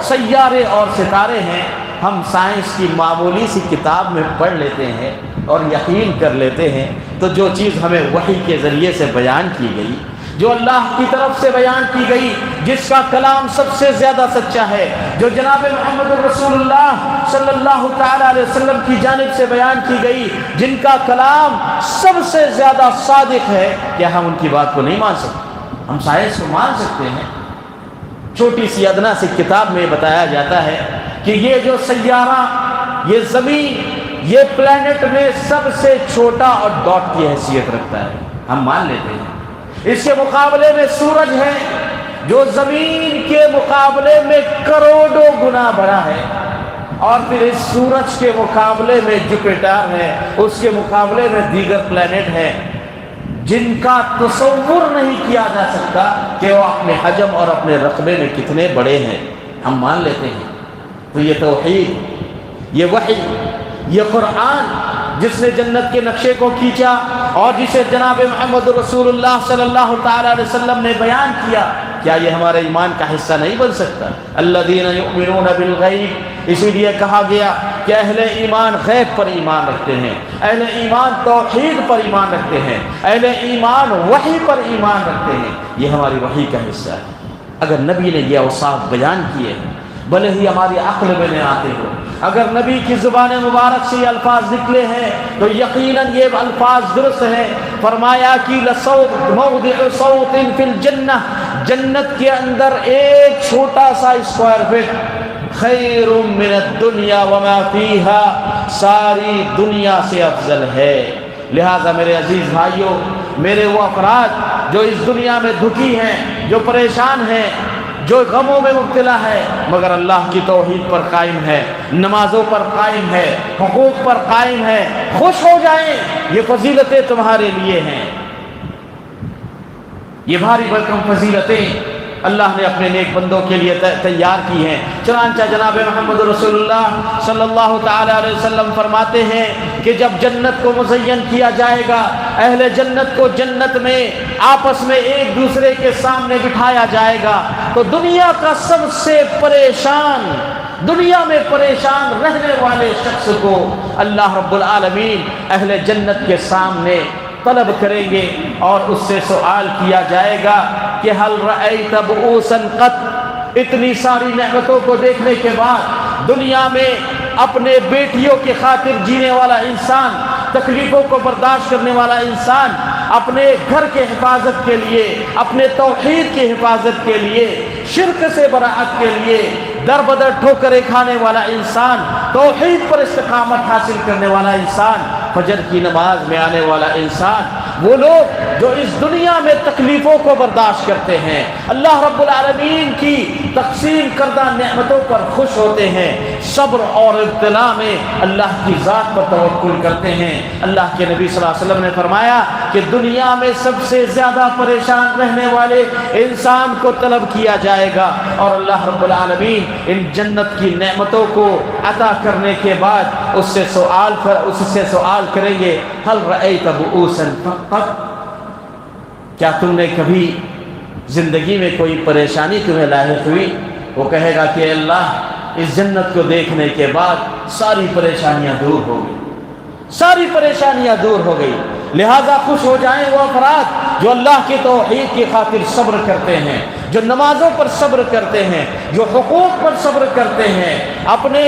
سیارے اور ستارے ہیں۔ ہم سائنس کی معمولی سی کتاب میں پڑھ لیتے ہیں اور یقین کر لیتے ہیں، تو جو چیز ہمیں وحی کے ذریعے سے بیان کی گئی، جو اللہ کی طرف سے بیان کی گئی، جس کا کلام سب سے زیادہ سچا ہے، جو جناب محمد رسول اللہ صلی اللہ تعالیٰ علیہ وسلم کی جانب سے بیان کی گئی، جن کا کلام سب سے زیادہ صادق ہے، کیا ہم ان کی بات کو نہیں مان سکتے؟ ہم سائنس کو مان سکتے ہیں۔ چھوٹی سی ادنا سی کتاب میں بتایا جاتا ہے کہ یہ جو سیارہ، یہ زمین، یہ پلانٹ میں سب سے چھوٹا اور ڈاٹ کی حیثیت رکھتا ہے، ہم مان لیتے ہیں۔ اس کے مقابلے میں سورج ہے جو زمین کے مقابلے میں کروڑوں گنا بڑا ہے، اور پھر اس سورج کے مقابلے میں جوپیٹر ہے، اس کے مقابلے میں دیگر پلانٹ ہے جن کا تصور نہیں کیا جا سکتا کہ وہ اپنے حجم اور اپنے رقبے میں کتنے بڑے ہیں، ہم مان لیتے ہیں۔ تو یہ توحید، یہ وحی، یہ قرآن جس نے جنت کے نقشے کو کھینچا اور جسے جناب محمد رسول اللہ صلی اللہ تعالیٰ علیہ وسلم نے بیان کیا، کیا یہ ہمارے ایمان کا حصہ نہیں بن سکتا؟ الذین یؤمنون بالغیب، اسی لیے کہا گیا کہ اہل ایمان غیب پر ایمان رکھتے ہیں، اہل ایمان توحید پر ایمان رکھتے ہیں، اہل ایمان وحی پر ایمان رکھتے ہیں۔ یہ ہماری وحی کا حصہ ہے۔ اگر نبی نے یہ اوصاف بیان کیے، بھلے ہی ہماری عقل میں نہ آتے ہو، اگر نبی کی زبان مبارک سے یہ الفاظ نکلے ہیں تو یقیناً یہ الفاظ درست ہیں۔ فرمایا کہ لصوت موضع صوت فی الجنہ، جنت کے اندر ایک چھوٹا سا اسکوائر فٹ خیر من الدنیا وما فیہا، ساری دنیا سے افضل ہے۔ لہذا میرے عزیز بھائیوں، میرے وہ افراد جو اس دنیا میں دکھی ہیں، جو پریشان ہیں، جو غموں میں مبتلا ہے، مگر اللہ کی توحید پر قائم ہے، نمازوں پر قائم ہے، حقوق پر قائم ہے، خوش ہو جائیں، یہ فضیلتیں تمہارے لیے ہیں۔ یہ بھاری بھرکم فضیلتیں اللہ نے اپنے نیک بندوں کے لیے تیار کی ہیں۔ چنانچہ جناب محمد رسول اللہ صلی اللہ تعالی علیہ وسلم فرماتے ہیں کہ جب جنت کو مزین کیا جائے گا، اہل جنت کو جنت میں آپس میں ایک دوسرے کے سامنے بٹھایا جائے گا، تو دنیا کا سب سے پریشان، دنیا میں پریشان رہنے والے شخص کو اللہ رب العالمین اہل جنت کے سامنے طلب کریں گے اور اس سے سوال کیا جائے گا کہ حل رأیت بؤوسا قط، اتنی ساری نعمتوں کو دیکھنے کے بعد دنیا میں اپنے بیٹیوں کے خاطر جینے والا انسان، تکلیفوں کو برداشت کرنے والا انسان، اپنے گھر کے حفاظت کے لیے، اپنے توحید کی حفاظت کے لیے، شرک سے براءت کے لیے در بدر ٹھوکریں کھانے والا انسان، توحید پر استقامت حاصل کرنے والا انسان، فجر کی نماز میں آنے والا انسان، وہ لوگ جو اس دنیا میں تکلیفوں کو برداشت کرتے ہیں، اللہ رب العالمین کی تقسیم کردہ نعمتوں پر خوش ہوتے ہیں، صبر اور ابتلا میں اللہ کی ذات پر توکل کرتے ہیں۔ اللہ کے نبی صلی اللہ علیہ وسلم نے فرمایا کہ دنیا میں سب سے زیادہ پریشان رہنے والے انسان کو طلب کیا جائے گا، اور اللہ رب العالمین ان جنت کی نعمتوں کو عطا کرنے کے بعد اس سے سوال کریں گے، حل رأیت بؤوسا قط، کیا تم نے کبھی زندگی میں کوئی پریشانی تمہیں لاحق ہوئی؟ وہ کہے گا کہ اللہ، اس جنت کو دیکھنے کے بعد ساری پریشانیاں دور ہو گئی، ساری پریشانیاں دور ہو گئی۔ لہذا خوش ہو جائیں وہ افراد جو اللہ کی توحید کی خاطر صبر کرتے ہیں، جو نمازوں پر صبر کرتے ہیں، جو حقوق پر صبر کرتے ہیں، اپنے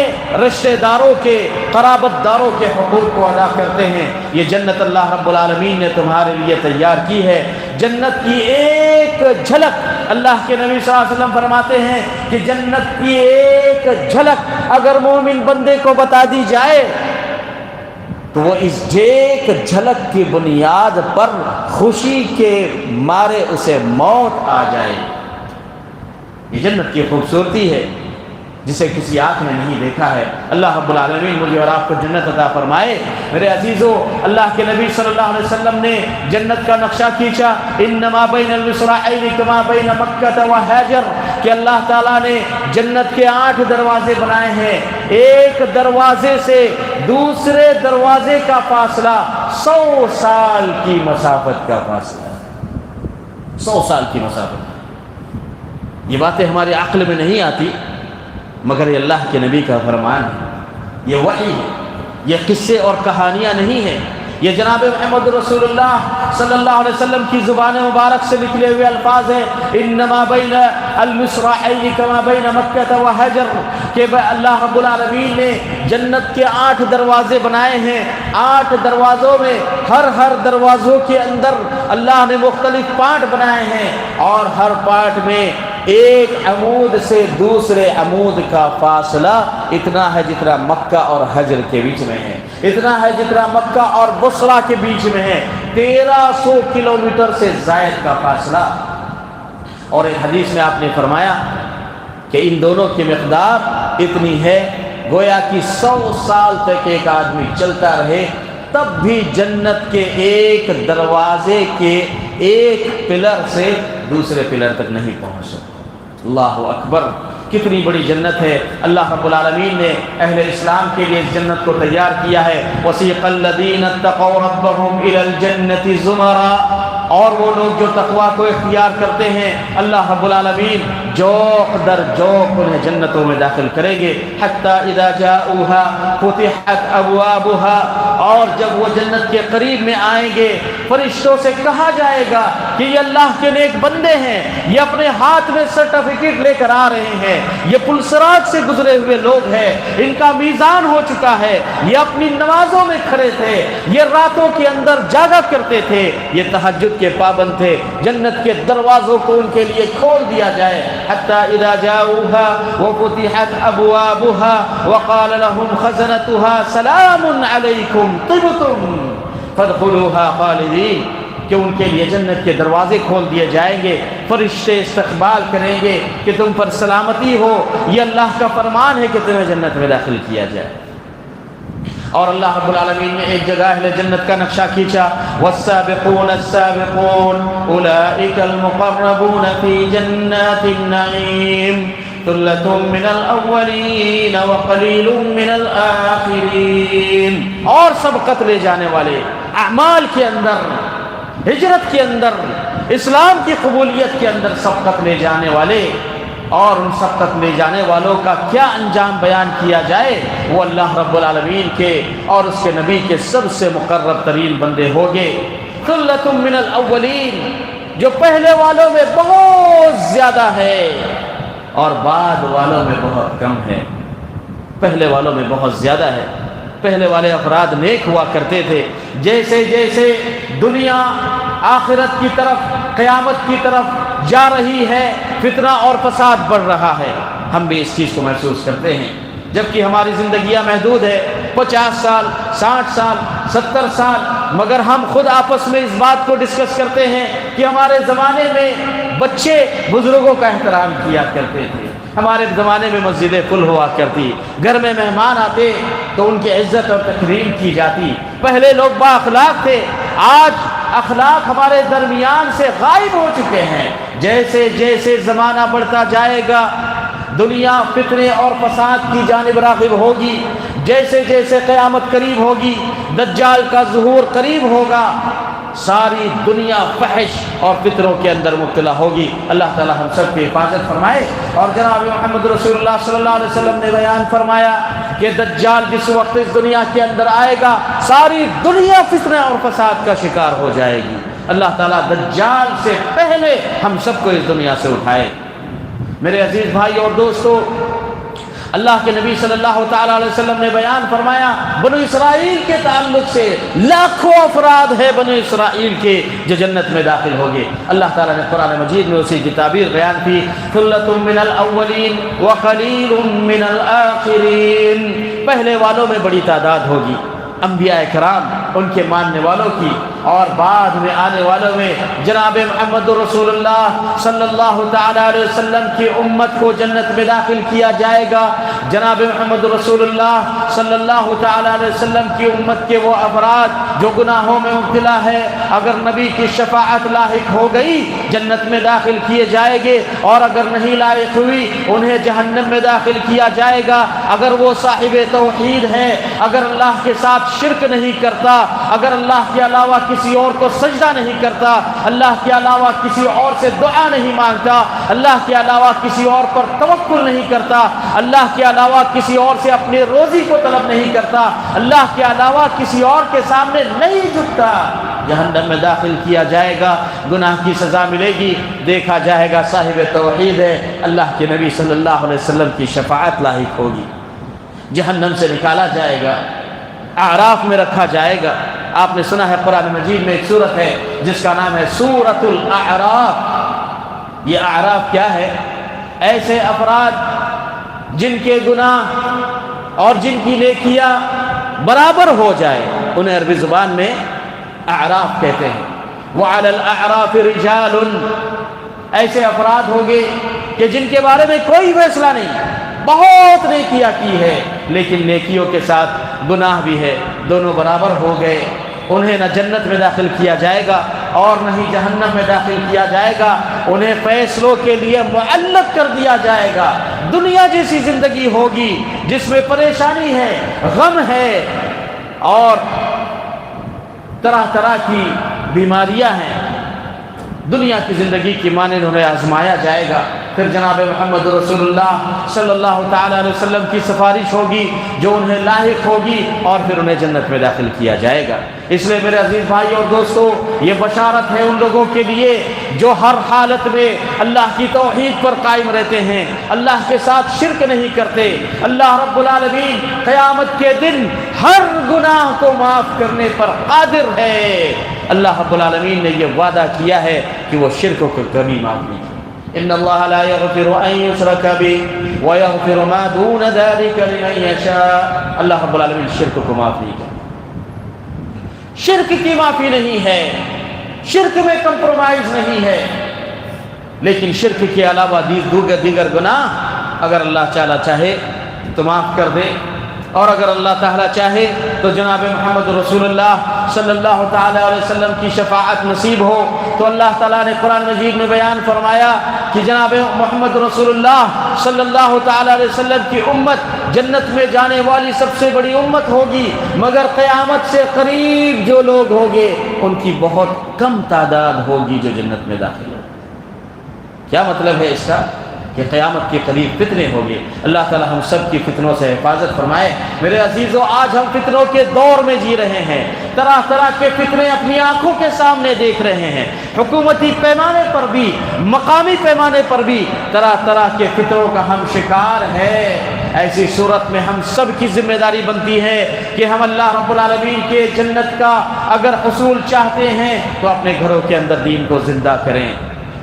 رشتہ داروں کے، قرابت داروں کے حقوق کو ادا کرتے ہیں۔ یہ جنت اللہ رب العالمین نے تمہارے لیے تیار کی ہے۔ جنت کی ایک جھلک، اللہ کے نبی صلی اللہ علیہ وسلم فرماتے ہیں کہ جنت کی ایک جھلک اگر مومن بندے کو بتا دی جائے تو وہ اس ایک جھلک کی بنیاد پر خوشی کے مارے اسے موت آ جائے۔ یہ جنت کی خوبصورتی ہے۔ جسے کسی آنکھ نے نہیں دیکھا ہے۔ اللہ رب العالمین مجھے اور آپ کو جنت عطا فرمائے۔ میرے عزیزو، اللہ کے نبی صلی اللہ علیہ وسلم نے جنت کا نقشہ کھینچا، انما بین المصراعین کما بین مکہ و حجر، کہ اللہ تعالیٰ نے جنت کے 8 دروازے بنائے ہیں، ایک دروازے سے دوسرے دروازے کا فاصلہ 100 سال کی مسافت کا فاصلہ، 100 سال کی مسافت۔ یہ باتیں ہمارے عقل میں نہیں آتی، مگر یہ اللہ کے نبی کا فرمان ہے، یہ وحی ہے، یہ قصے اور کہانیاں نہیں ہیں، یہ جناب محمد رسول اللہ صلی اللہ علیہ وسلم کی زبان مبارک سے نکلے ہوئے الفاظ ہیں۔ انما بین المصراعین کما بین مکہ و حجر، کہ اللہ رب العالمین نے جنت کے 8 دروازے بنائے ہیں، 8 دروازوں میں ہر دروازوں کے اندر اللہ نے مختلف پارٹ بنائے ہیں، اور ہر پارٹ میں ایک عمود سے دوسرے عمود کا فاصلہ اتنا ہے جتنا مکہ اور حجر کے بیچ میں ہے، اتنا ہے جتنا مکہ اور بصرہ کے بیچ میں ہے، 1300 کلومیٹر سے زائد کا فاصلہ۔ اور ایک حدیث میں آپ نے فرمایا کہ ان دونوں کی مقدار اتنی ہے گویا کہ 100 سال تک ایک آدمی چلتا رہے تب بھی جنت کے ایک دروازے کے ایک پلر سے دوسرے پلر تک نہیں پہنچ سکتا۔ اللہ اکبر، کتنی بڑی جنت ہے۔ اللہ رب العالمین نے اہل اسلام کے لیے اس جنت کو تیار کیا ہے۔ وَسِيقَ الَّذِينَ اتَّقَوْا رَبَّهُمْ إِلَى الْجَنَّةِ زُمَرًا، اور وہ لوگ جو تقویٰ کو اختیار کرتے ہیں، اللہ رب العالمین جوق در جوق انہیں جنتوں میں داخل کریں گے۔ حَتَّى إِذَا جَاءُوهَا فُتِحَتْ أَبْوَابُهَا، اور جب وہ جنت کے قریب میں آئیں گے فرشتوں سے کہا جائے گا کہ یہ اللہ کے نیک بندے ہیں، یہ اپنے ہاتھ میں سرٹیفکیٹ لے کر آ رہے ہیں، یہ پلسرات سے گزرے ہوئے لوگ ہیں، ان کا میزان ہو چکا ہے، یہ اپنی نمازوں میں کھڑے تھے، یہ راتوں کے اندر جاگا کرتے تھے، یہ تہجد کے پابند تھے، جنت کے دروازوں کو ان کے لیے کھول دیا جائے۔ حتی اذا جاؤوها وفتحت ابوابها وقال لهم خزنتها سلام علیکم طبتم فادخلوها خالدین، کہ ان کے لیے جنت کے دروازے کھول دیے جائیں گے، فرشتے استقبال کریں گے کہ تم پر سلامتی ہو، یہ اللہ کا فرمان ہے کہ تمہیں جنت میں داخل کیا جائے۔ اور اللہ رب العالمین نے ایک جگہ اہل جنت کا نقشہ کھینچا، والسابقون السابقون اولئک المقربون فی جنات النعیم ثلۃ من الاولین وقلیل من الآخرین، اور سبقت لے جانے والے اعمال کے اندر، ہجرت کے اندر، اسلام کی قبولیت کے اندر سبقت لے جانے والے، اور ان سبقت لے جانے والوں کا کیا انجام بیان کیا جائے، وہ اللہ رب العالمین کے اور اس کے نبی کے سب سے مقرب ترین بندے ہوگے۔ ثلۃ من الاولین، جو پہلے والوں میں بہت زیادہ ہے اور بعد والوں میں بہت کم ہے۔ پہلے والوں میں بہت زیادہ ہے، پہلے والے افراد نیک ہوا کرتے تھے، جیسے جیسے دنیا آخرت کی طرف، قیامت کی طرف جا رہی ہے، فتنہ اور فساد بڑھ رہا ہے، ہم بھی اس چیز کو محسوس کرتے ہیں، جبکہ ہماری زندگیاں محدود ہے، 50 سال، 60 سال، 70 سال، مگر ہم خود آپس میں اس بات کو ڈسکس کرتے ہیں کہ ہمارے زمانے میں بچے بزرگوں کا احترام کیا کرتے تھے، ہمارے زمانے میں مسجدیں فل ہوا کرتی، گھر میں مہمان آتے تو ان کی عزت اور تکریم کی جاتی، پہلے لوگ با اخلاق تھے، آج اخلاق ہمارے درمیان سے غائب ہو چکے ہیں۔ جیسے جیسے زمانہ بڑھتا جائے گا دنیا فتنے اور فساد کی جانب راغب ہوگی، جیسے جیسے قیامت قریب ہوگی، دجال کا ظہور قریب ہوگا، ساری دنیا فحش اور فطروں کے اندر مبتلا ہوگی۔ اللہ تعالی ہم سب کی حفاظت فرمائے۔ اور جناب محمد رسول اللہ صلی اللہ علیہ وسلم نے بیان فرمایا کہ دجال جس وقت اس دنیا کے اندر آئے گا ساری دنیا فتنہ اور فساد کا شکار ہو جائے گی۔ اللہ تعالیٰ دجال سے پہلے ہم سب کو اس دنیا سے اٹھائے۔ میرے عزیز بھائی اور دوستو، اللہ کے نبی صلی اللہ تعالیٰ علیہ وسلم نے بیان فرمایا، بنو اسرائیل کے تعلق سے لاکھوں افراد ہے بنو اسرائیل کے جو جنت میں داخل ہوگے۔ اللہ تعالیٰ نے قرآن مجید میں اسی کی تعبیر بیان کی، ثلۃ من الاولین وقلیل من الآخرین، پہلے والوں میں بڑی تعداد ہوگی، انبیاء کرام ان کے ماننے والوں کی، اور بعد میں آنے والوں میں جناب محمد رسول اللہ صلی اللہ تعالی علیہ وسلم کی امت کو جنت میں داخل کیا جائے گا۔ جناب محمد رسول اللہ صلی اللہ تعالی علیہ وسلم کی امت کے وہ افراد جو گناہوں میں مبتلا ہے، اگر نبی کی شفاعت لاحق ہو گئی جنت میں داخل کیے جائیں گے، اور اگر نہیں لاحق ہوئی انہیں جہنم میں داخل کیا جائے گا۔ اگر وہ صاحب توحید ہے، اگر اللہ کے ساتھ شرک نہیں کرتا، اگر اللہ کے علاوہ کسی اور کو سجدہ نہیں کرتا، اللہ کے علاوہ کسی اور سے دعا نہیں مانگتا، اللہ کے علاوہ کسی اور پر توکل نہیں کرتا، اللہ کے علاوہ کسی اور سے اپنے روزی کو طلب نہیں کرتا، اللہ کے علاوہ کسی اور کے سامنے نہیں جھکتا، جہنم میں داخل کیا جائے گا، گناہ کی سزا ملے گی، دیکھا جائے گا صاحب توحید ہے، اللہ کے نبی صلی اللہ علیہ وسلم کی شفاعت لاحق ہوگی، جہنم سے نکالا جائے گا، اعراف میں رکھا جائے گا۔ آپ نے سنا ہے قرآن مجید میں ایک سورت ہے جس کا نام ہے سورۃ الاعراف۔ یہ اعراف کیا ہے؟ ایسے افراد جن کے گناہ اور جن کی نیکیاں برابر ہو جائے انہیں عربی زبان میں اعراف کہتے ہیں۔ وعلی الاعراف رجال، ایسے افراد ہوں گے کہ جن کے بارے میں کوئی فیصلہ نہیں، بہت نیکیاں کی ہے لیکن نیکیوں کے ساتھ گناہ بھی ہے، دونوں برابر ہو گئے، انہیں نہ جنت میں داخل کیا جائے گا اور نہ ہی جہنم میں داخل کیا جائے گا، انہیں فیصلوں کے لیے معلق کر دیا جائے گا۔ دنیا جیسی زندگی ہوگی جس میں پریشانی ہے، غم ہے اور طرح طرح کی بیماریاں ہیں، دنیا کی زندگی کی مانند انہیں آزمایا جائے گا۔ پھر جناب محمد رسول اللہ صلی اللہ تعالی علیہ وسلم کی سفارش ہوگی جو انہیں لاحق ہوگی اور پھر انہیں جنت میں داخل کیا جائے گا۔ اس لیے میرے عزیز بھائی اور دوستو، یہ بشارت ہے ان لوگوں کے لیے جو ہر حالت میں اللہ کی توحید پر قائم رہتے ہیں، اللہ کے ساتھ شرک نہیں کرتے۔ اللہ رب العالمین قیامت کے دن ہر گناہ کو معاف کرنے پر قادر ہے۔ اللہ رب العالمین نے یہ وعدہ کیا ہے کہ وہ شرک کو کبھی معاف نہیں کرے۔ ان اللہ لا یغفر ان یشرک بہ ویغفر ما دون ذلک لمن یشاء۔ اللہ رب العالمین شرک کو معاف نہیں کرے، شرک کی معافی نہیں ہے، شرک میں کمپرومائز نہیں ہے، لیکن شرک کے علاوہ دیگر گناہ اگر اللہ تعالیٰ چاہے تو معاف کر دے، اور اگر اللہ تعالیٰ چاہے تو جناب محمد رسول اللہ صلی اللہ تعالیٰ علیہ وسلم کی شفاعت نصیب ہو۔ تو اللہ تعالیٰ نے قرآن مجید میں بیان فرمایا کہ جناب محمد رسول اللہ صلی اللہ تعالیٰ علیہ وسلم کی امت جنت میں جانے والی سب سے بڑی امت ہوگی، مگر قیامت سے قریب جو لوگ ہوں گے ان کی بہت کم تعداد ہوگی جو جنت میں داخل ہو۔ کیا مطلب ہے اس کا؟ کہ قیامت کے قریب فتنے ہوں گے۔ اللہ تعالی ہم سب کی فتنوں سے حفاظت فرمائے۔ میرے عزیزو، آج ہم فتنوں کے دور میں جی رہے ہیں، طرح طرح کے فتنے اپنی آنکھوں کے سامنے دیکھ رہے ہیں، حکومتی پیمانے پر بھی، مقامی پیمانے پر بھی طرح طرح کے فتنوں کا ہم شکار ہیں۔ ایسی صورت میں ہم سب کی ذمہ داری بنتی ہے کہ ہم اللہ رب العالمین کے جنت کا اگر حصول چاہتے ہیں تو اپنے گھروں کے اندر دین کو زندہ کریں،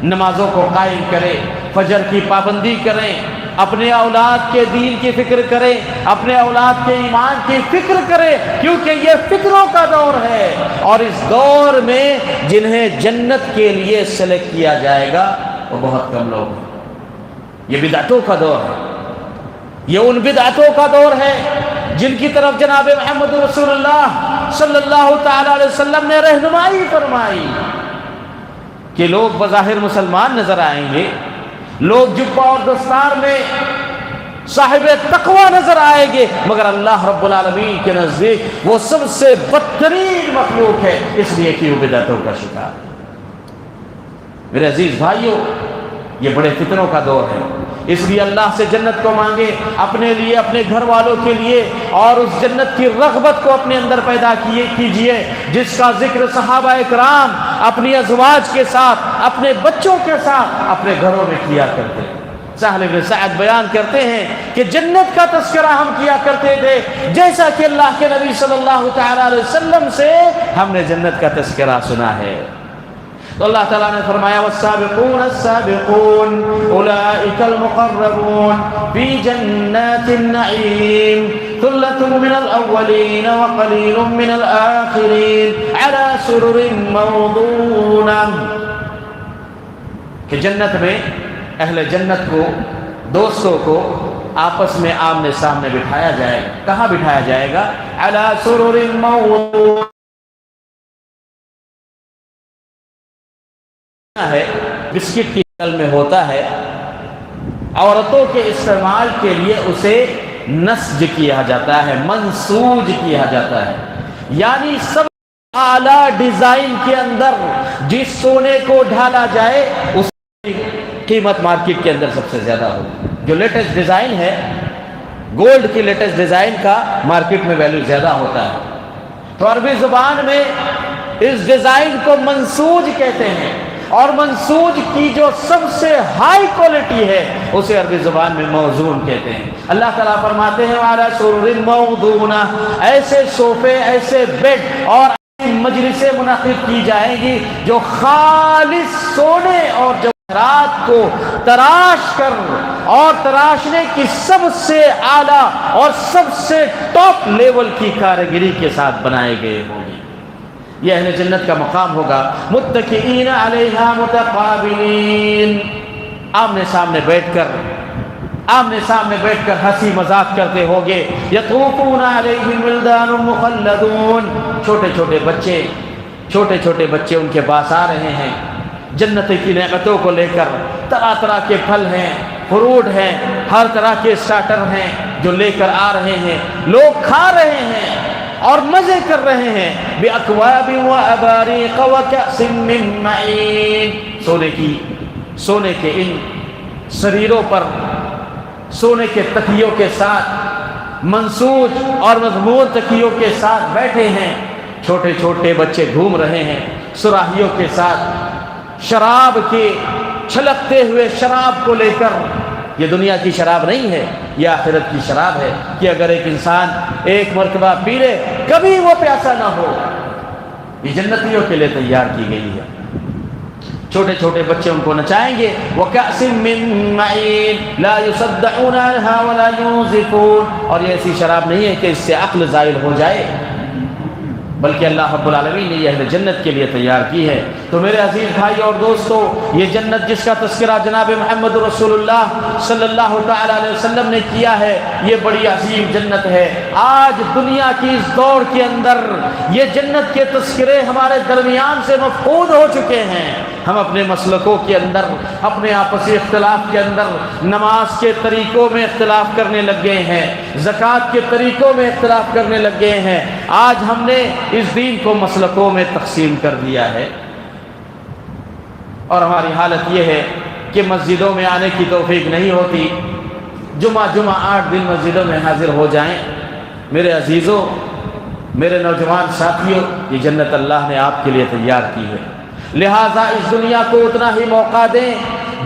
نمازوں کو قائم کریں، فجر کی پابندی کریں، اپنے اولاد کے دین کی فکر کریں، اپنے اولاد کے ایمان کی فکر کریں، کیونکہ یہ فکروں کا دور ہے، اور اس دور میں جنہیں جنت کے لیے سلیکٹ کیا جائے گا وہ بہت کم لوگ ہیں۔ یہ بدعتوں کا دور ہے، یہ ان بدعتوں کا دور ہے جن کی طرف جناب محمد رسول اللہ صلی اللہ تعالی علیہ وسلم نے رہنمائی فرمائی کہ لوگ بظاہر مسلمان نظر آئیں گے، لوگ جبہ اور دستار میں صاحب تقوی نظر آئیں گے، مگر اللہ رب العالمین کے نزدیک وہ سب سے بدترین مخلوق ہے، اس لیے کہ وہ بدعتوں کا شکار ہے۔ میرے عزیز بھائیوں، یہ بڑے فتنوں کا دور ہے، اس لیے اللہ سے جنت کو مانگے، اپنے لیے، اپنے گھر والوں کے لیے، اور اس جنت کی رغبت کو اپنے اندر پیدا کیجئے جس کا ذکر صحابہ اکرام اپنی ازواج کے ساتھ، اپنے بچوں کے ساتھ اپنے گھروں میں کیا کرتے ہیں۔ سہل بن سعد بیان کرتے ہیں کہ جنت کا تذکرہ ہم کیا کرتے تھے جیسا کہ اللہ کے نبی صلی اللہ تعالی علیہ وسلم سے ہم نے جنت کا تذکرہ سنا ہے۔ تو اللہ تعالیٰ نے فرمایا والسابقون السابقون اولئک المقربون فی جنات النعیم، ثلة من الأولين وقليل من الآخرين على سرر موضونة کہ جنت میں اہل جنت کو، دوستوں کو آپس میں آمنے سامنے بٹھایا جائے گا. کہاں بٹھایا جائے گا؟ على سرر موضونة ہے، بسکٹ کی شکل میں ہوتا ہے. عورتوں کے استعمال کے لیے اسے نسج کیا جاتا ہے، منسوج کیا جاتا ہے، یعنی سب اعلیٰ ڈیزائن کے اندر جس سونے کو ڈھالا جائے اس کی قیمت مارکیٹ کے اندر سب سے زیادہ ہوگی. جو لیٹسٹ ڈیزائن ہے، گولڈ کی لیٹسٹ ڈیزائن کا مارکیٹ میں ویلیو زیادہ ہوتا ہے. تو عربی زبان میں اس ڈیزائن کو منسوج کہتے ہیں، اور منسوج کی جو سب سے ہائی کوالٹی ہے اسے عربی زبان میں موزون کہتے ہیں. اللہ تعالیٰ فرماتے ہیں وَعَلَى سُرُرٍ مَوْضُونَةٍ، ایسے صوفے، ایسے بیڈ اور مجلسیں منعقد کی جائیں گی جو خالص سونے اور جواہرات کو تراش کر اور تراشنے کی سب سے اعلیٰ اور سب سے ٹاپ لیول کی کاریگری کے ساتھ بنائے گئے ہوں گے. یہ اہل جنت کا مقام ہوگا. متکئین علیہا متقابلین، آمنے سامنے بیٹھ کر ہنسی مذاق کرتے ہوگے. یطوفون علیہم ولدان مخلدون، چھوٹے چھوٹے بچے ان کے پاس آ رہے ہیں جنت کی نعمتوں کو لے کر. طرح طرح کے پھل ہیں، فروٹ ہیں، ہر طرح کے اسٹارٹر ہیں جو لے کر آ رہے ہیں. لوگ کھا رہے ہیں اور مزے کر رہے ہیں. بِأَكْوَابٍ وَأَبَارِيقَ وَكَأْسٍ مِّن مَّعِينٍ، سونے کے ان سریروں پر سونے کے تکیوں کے ساتھ، منسوج اور مضمون تکیوں کے ساتھ بیٹھے ہیں. چھوٹے چھوٹے بچے گھوم رہے ہیں سراہیوں کے ساتھ، شراب کے چھلکتے ہوئے شراب کو لے کر. یہ دنیا کی شراب نہیں ہے، یہ آخرت کی شراب ہے کہ اگر ایک انسان ایک مرتبہ پی لے کبھی وہ پیاسا نہ ہو. یہ جنتیوں کے لیے تیار کی گئی ہے. چھوٹے چھوٹے بچے ان کو نچائیں گے. وَكَأْسٍ مِّن مَّعِينٍ لَا يُصَدَّعُونَ عَنْهَا وَلَا يُنزِفُونَ، اور یہ ایسی شراب نہیں ہے کہ اس سے عقل زائل ہو جائے، بلکہ اللہ رب العالمین نے یہ اہل جنت کے لیے تیار کی ہے. تو میرے عزیز بھائی اور دوستو، یہ جنت جس کا تذکرہ جناب محمد رسول اللہ صلی اللہ تعالی علیہ وسلم نے کیا ہے، یہ بڑی عظیم جنت ہے. آج دنیا کی اس دور کے اندر یہ جنت کے تذکرے ہمارے درمیان سے مفقود ہو چکے ہیں. ہم اپنے مسلکوں کے اندر، اپنے آپسی اختلاف کے اندر نماز کے طریقوں میں اختلاف کرنے لگ گئے ہیں، زکوٰۃ کے طریقوں میں اختلاف کرنے لگ گئے ہیں. آج ہم نے اس دین کو مسلکوں میں تقسیم کر دیا ہے، اور ہماری حالت یہ ہے کہ مسجدوں میں آنے کی توفیق نہیں ہوتی. جمعہ 8 دن مسجدوں میں حاضر ہو جائیں. میرے عزیزوں، میرے نوجوان ساتھیوں، یہ جنت اللہ نے آپ کے لیے تیار کی ہے. لہٰذا اس دنیا کو اتنا ہی موقع دیں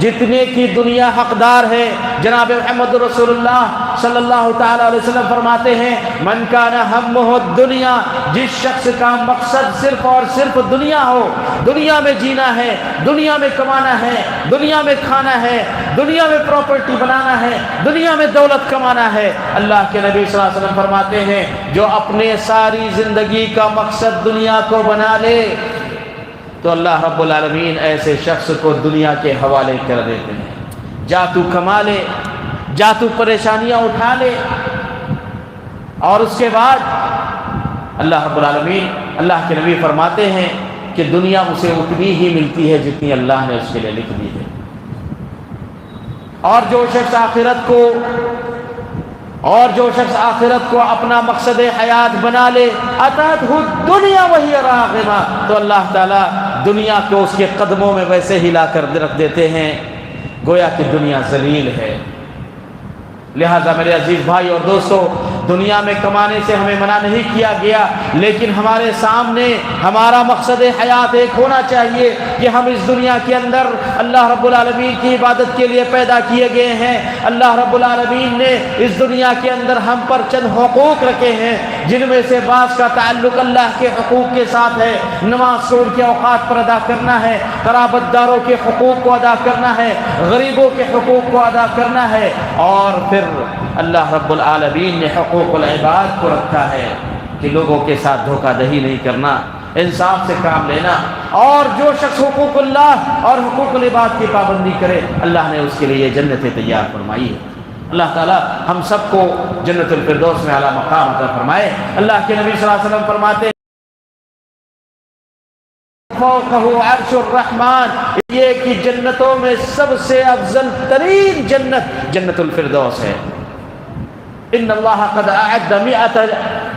جتنے کی دنیا حقدار ہے. جناب محمد رسول اللہ صلی اللہ تعالی علیہ وسلم فرماتے ہیں من کان ہمہ الدنیا، جس شخص کا مقصد صرف اور صرف دنیا ہو، دنیا میں جینا ہے، دنیا میں کمانا ہے، دنیا میں کھانا ہے، دنیا میں پراپرٹی بنانا ہے، دنیا میں دولت کمانا ہے. اللہ کے نبی صلی اللہ علیہ وسلم فرماتے ہیں جو اپنے ساری زندگی کا مقصد دنیا کو بنا لے تو اللہ رب العالمین ایسے شخص کو دنیا کے حوالے کر دیتے ہیں. جا تو کما لے، جا تو پریشانیاں اٹھا لے، اور اس کے بعد اللہ رب العالمین، اللہ کے نبی فرماتے ہیں کہ دنیا اسے اتنی ہی ملتی ہے جتنی اللہ نے اس کے لیے لکھ دی ہے. اور جو شخص آخرت کو اپنا مقصد حیات بنا لے، اتتہ الدنیا وہی راغمہ، تو اللہ تعالیٰ دنیا کو اس کے قدموں میں ویسے ہی لا کر رکھ دیتے ہیں گویا کہ دنیا ذلیل ہے. لہذا میرے عزیز بھائی اور دوستو، دنیا میں کمانے سے ہمیں منع نہیں کیا گیا، لیکن ہمارے سامنے ہمارا مقصد حیات ایک ہونا چاہیے کہ ہم اس دنیا کے اندر اللہ رب العالمین کی عبادت کے لیے پیدا کیے گئے ہیں. اللہ رب العالمین نے اس دنیا کے اندر ہم پر چند حقوق رکھے ہیں، جن میں سے بعض کا تعلق اللہ کے حقوق کے ساتھ ہے. نماز کو ان کے اوقات پر ادا کرنا ہے، قرابت داروں کے حقوق کو ادا کرنا ہے، غریبوں کے حقوق کو ادا کرنا ہے، اور پھر اللہ رب العالمین نے حقوق العباد کو رکھا ہے کہ لوگوں کے ساتھ دھوکہ دہی نہیں کرنا، انصاف سے کام لینا، اور جو شخص حقوق اللہ اور حقوق العباد کی پابندی کرے اللہ نے اس کے لیے جنتیں تیار فرمائی ہے۔ اللہ تعالی ہم سب کو جنت الفردوس میں اعلیٰ مقام عطا فرمائے۔ اللہ کے نبی صلی اللہ علیہ وسلم فرماتے ہیں فوقہ عرش الرحمن، یہ کہ جنتوں میں سب سے افضل ترین جنت جنت الفردوس ہے۔ ان اللہ قد اعد 100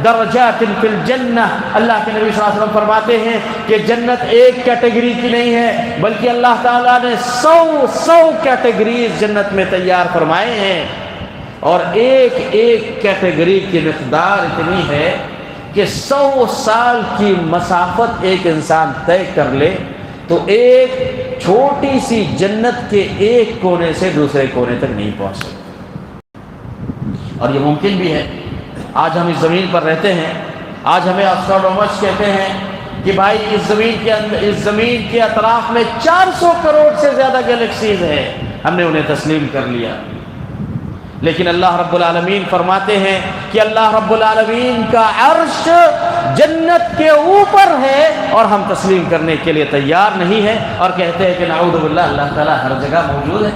درجات فی الجنہ، اللہ کے نبی صلی اللہ علیہ وسلم فرماتے ہیں کہ جنت ایک کیٹیگری کی نہیں ہے بلکہ اللہ تعالیٰ نے 100 کیٹیگریز جنت میں تیار فرمائے ہیں، اور ایک ایک کیٹیگری کی مقدار اتنی ہے کہ 100 سال کی مسافت ایک انسان طے کر لے تو ایک چھوٹی سی جنت کے ایک کونے سے دوسرے کونے تک نہیں پہنچ سکتا۔ اور یہ ممکن بھی ہے۔ آج ہم اس زمین پر رہتے ہیں، آج ہمیں اسٹرونومرز کہتے ہیں کہ بھائی اس زمین کے اطراف میں 400 کروڑ سے زیادہ گیلیکسیز ہیں، ہم نے انہیں تسلیم کر لیا، لیکن اللہ رب العالمین فرماتے ہیں کہ اللہ رب العالمین کا عرش جنت کے اوپر ہے اور ہم تسلیم کرنے کے لیے تیار نہیں ہیں، اور کہتے ہیں کہ نعوذ باللہ اللہ تعالیٰ ہر جگہ موجود ہے۔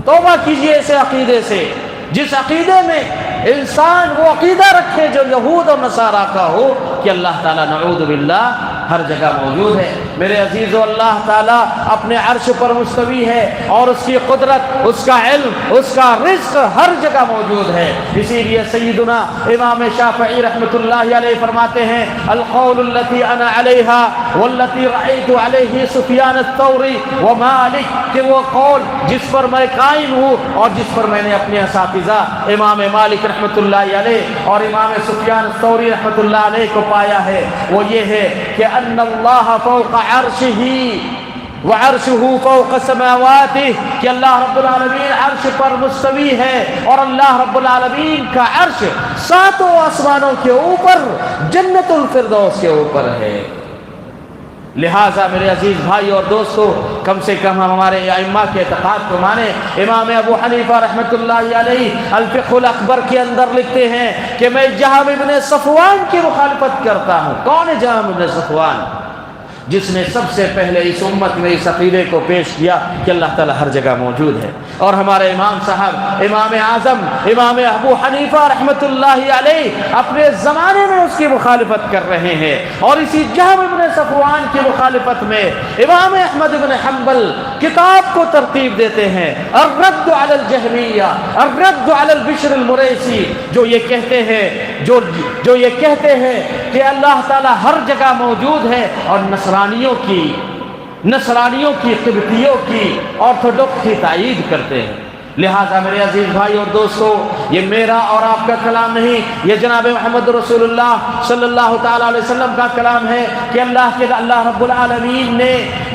توبہ کیجئے ایسے عقیدے سے، جس عقیدے میں انسان وہ عقیدہ رکھے جو یہود اور نصارہ کا ہو کہ اللہ تعالیٰ نعوذ باللہ ہر جگہ موجود ہے۔ میرے عزیزو، اللہ تعالیٰ اپنے عرش پر مستوی ہے اور اس کی قدرت، اس کا علم، اس کا رزق ہر جگہ موجود ہے۔ اسی لیے سیدنا امام شافعی رحمۃ اللہ علیہ فرماتے ہیں القول التی انا علیہا والتی رأیت علیہ سفیان الثوری ومالک، کہ وہ قول جس پر میں قائم ہوں اور جس پر میں نے اپنے اساتذہ امام مالک رحمۃ اللہ علیہ اور امام سفیان الثوری رحمۃ اللہ علیہ کو پایا ہے، وہ یہ ہے کہ ان اللہ فوق عرشہ وعرشہ فوق سماواتہ، کہ اللہ رب العالمین عرش پر مستوی ہے اور اللہ رب العالمین کا عرش 7 آسمانوں کے اوپر جنت الفردوس کے اوپر ہے۔ لہٰذا میرے عزیز بھائی اور دوستو، کم سے کم ہم ہمارے ائمہ کے اعتقاد کو مانیں۔ امام ابو حنیفہ رحمۃ اللہ علیہ الفقہ الاکبر کے اندر لکھتے ہیں کہ میں جہم ابن صفوان کی مخالفت کرتا ہوں۔ کون ہے جہم ابن صفوان؟ جس نے سب سے پہلے اس امت میں اس عقیدے کو پیش کیا کہ اللہ تعالیٰ ہر جگہ موجود ہے، اور ہمارے امام صاحب امام اعظم امام ابو حنیفہ رحمۃ اللہ علیہ اپنے زمانے میں اس کی مخالفت کر رہے ہیں، اور اسی جہم ابن صفوان کی مخالفت میں امام احمد بن حنبل کتاب کو ترتیب دیتے ہیں الرد علی الجہمیہ، الرد علی البشر المریسی، جو یہ کہتے ہیں جو یہ کہتے ہیں کہ اللہ تعالیٰ ہر جگہ موجود ہے، اور نصرانیوں کی قبطیوں کی آرتھوڈوکس کی تائید کرتے ہیں۔ لہٰذا میرے عزیز بھائی اور دوستو، یہ میرا اور آپ کا کلام نہیں، یہ جناب محمد رسول اللہ صلی اللہ تعالیٰ علیہ وسلم کا کلام ہے کہ اللہ رب العالمین نے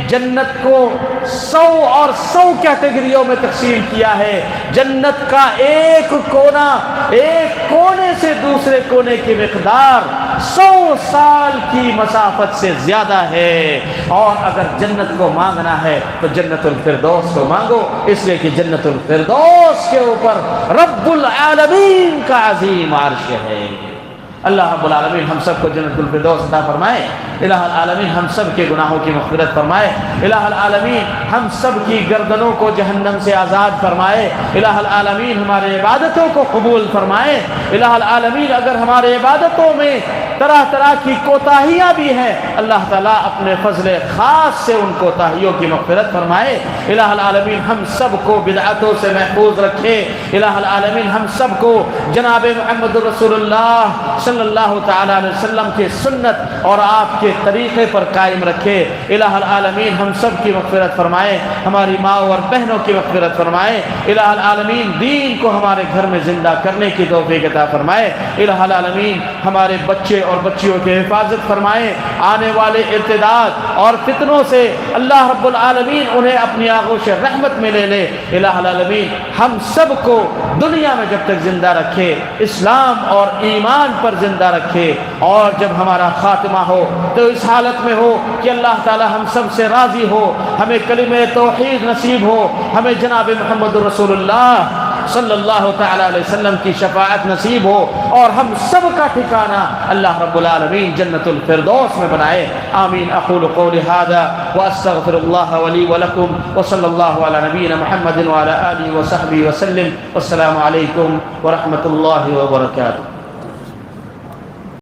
جنت کو 100 کیٹیگریوں میں تقسیم کیا ہے۔ جنت کا ایک کونے سے دوسرے کونے کی مقدار 100 سال کی مسافت سے زیادہ ہے، اور اگر جنت کو مانگنا ہے تو جنت الفردوس کو مانگو، اس لیے کہ جنت الفردوس کے اوپر رب العالمین کا عظیم عرش ہے۔ اللہ رب العالمین ہم سب کو جنت الفردوس عطا فرمائے۔ الہ العالمین ہم سب کے گناہوں کی مغفرت فرمائے۔ الہ العالمین ہم سب کی گردنوں کو جہنم سے آزاد فرمائے۔ الہ العالمین ہمارے عبادتوں کو قبول فرمائے۔ الہ العالمین اگر ہمارے عبادتوں میں طرح طرح کی کوتاہیاں بھی ہیں، اللہ تعالیٰ اپنے فضل خاص سے ان کوتاہیوں کی مغفرت فرمائے۔ الہ العالمین ہم سب کو بدعتوں سے محفوظ رکھے۔ الہ العالمین ہم سب کو جناب محمد رسول اللہ صلی اللہ تعالیٰ علیہ وسلم کی سنت اور آپ کے طریقے پر قائم رکھے۔ الہ العالمین ہم سب کی مغفرت فرمائے، ہماری ماں اور بہنوں کی مغفرت فرمائے۔ الہ العالمین دین کو ہمارے گھر میں زندہ کرنے کی توفیق عطا فرمائے۔ الہ العالمین ہمارے بچے اور بچیوں کی حفاظت فرمائے، آنے والے ارتداد اور فتنوں سے اللہ رب العالمین انہیں اپنی آغوش رحمت میں لے لے۔ الہ العالمین ہم سب کو دنیا میں جب تک زندہ رکھے اسلام اور ایمان پر زندہ رکھے، اور جب ہمارا خاتمہ ہو تو اس حالت میں ہو کہ اللہ تعالی ہم سب سے راضی ہو، ہمیں کلمہ توحید نصیب ہو، ہمیں جناب محمد رسول اللہ صلی اللہ تعالی علیہ وسلم کی شفاعت نصیب ہو اور ہم سب کا ٹھکانہ اللہ رب العالمین جنت الفردوس میں بنائے. آمین. اقول قولی ھذا واستغفر اللہ ولی ولکم وصلی اللہ علی نبینا محمد وعلی آلہ وصحبہ وسلم. والسلام علیکم ورحمۃ اللہ وبرکاتہ.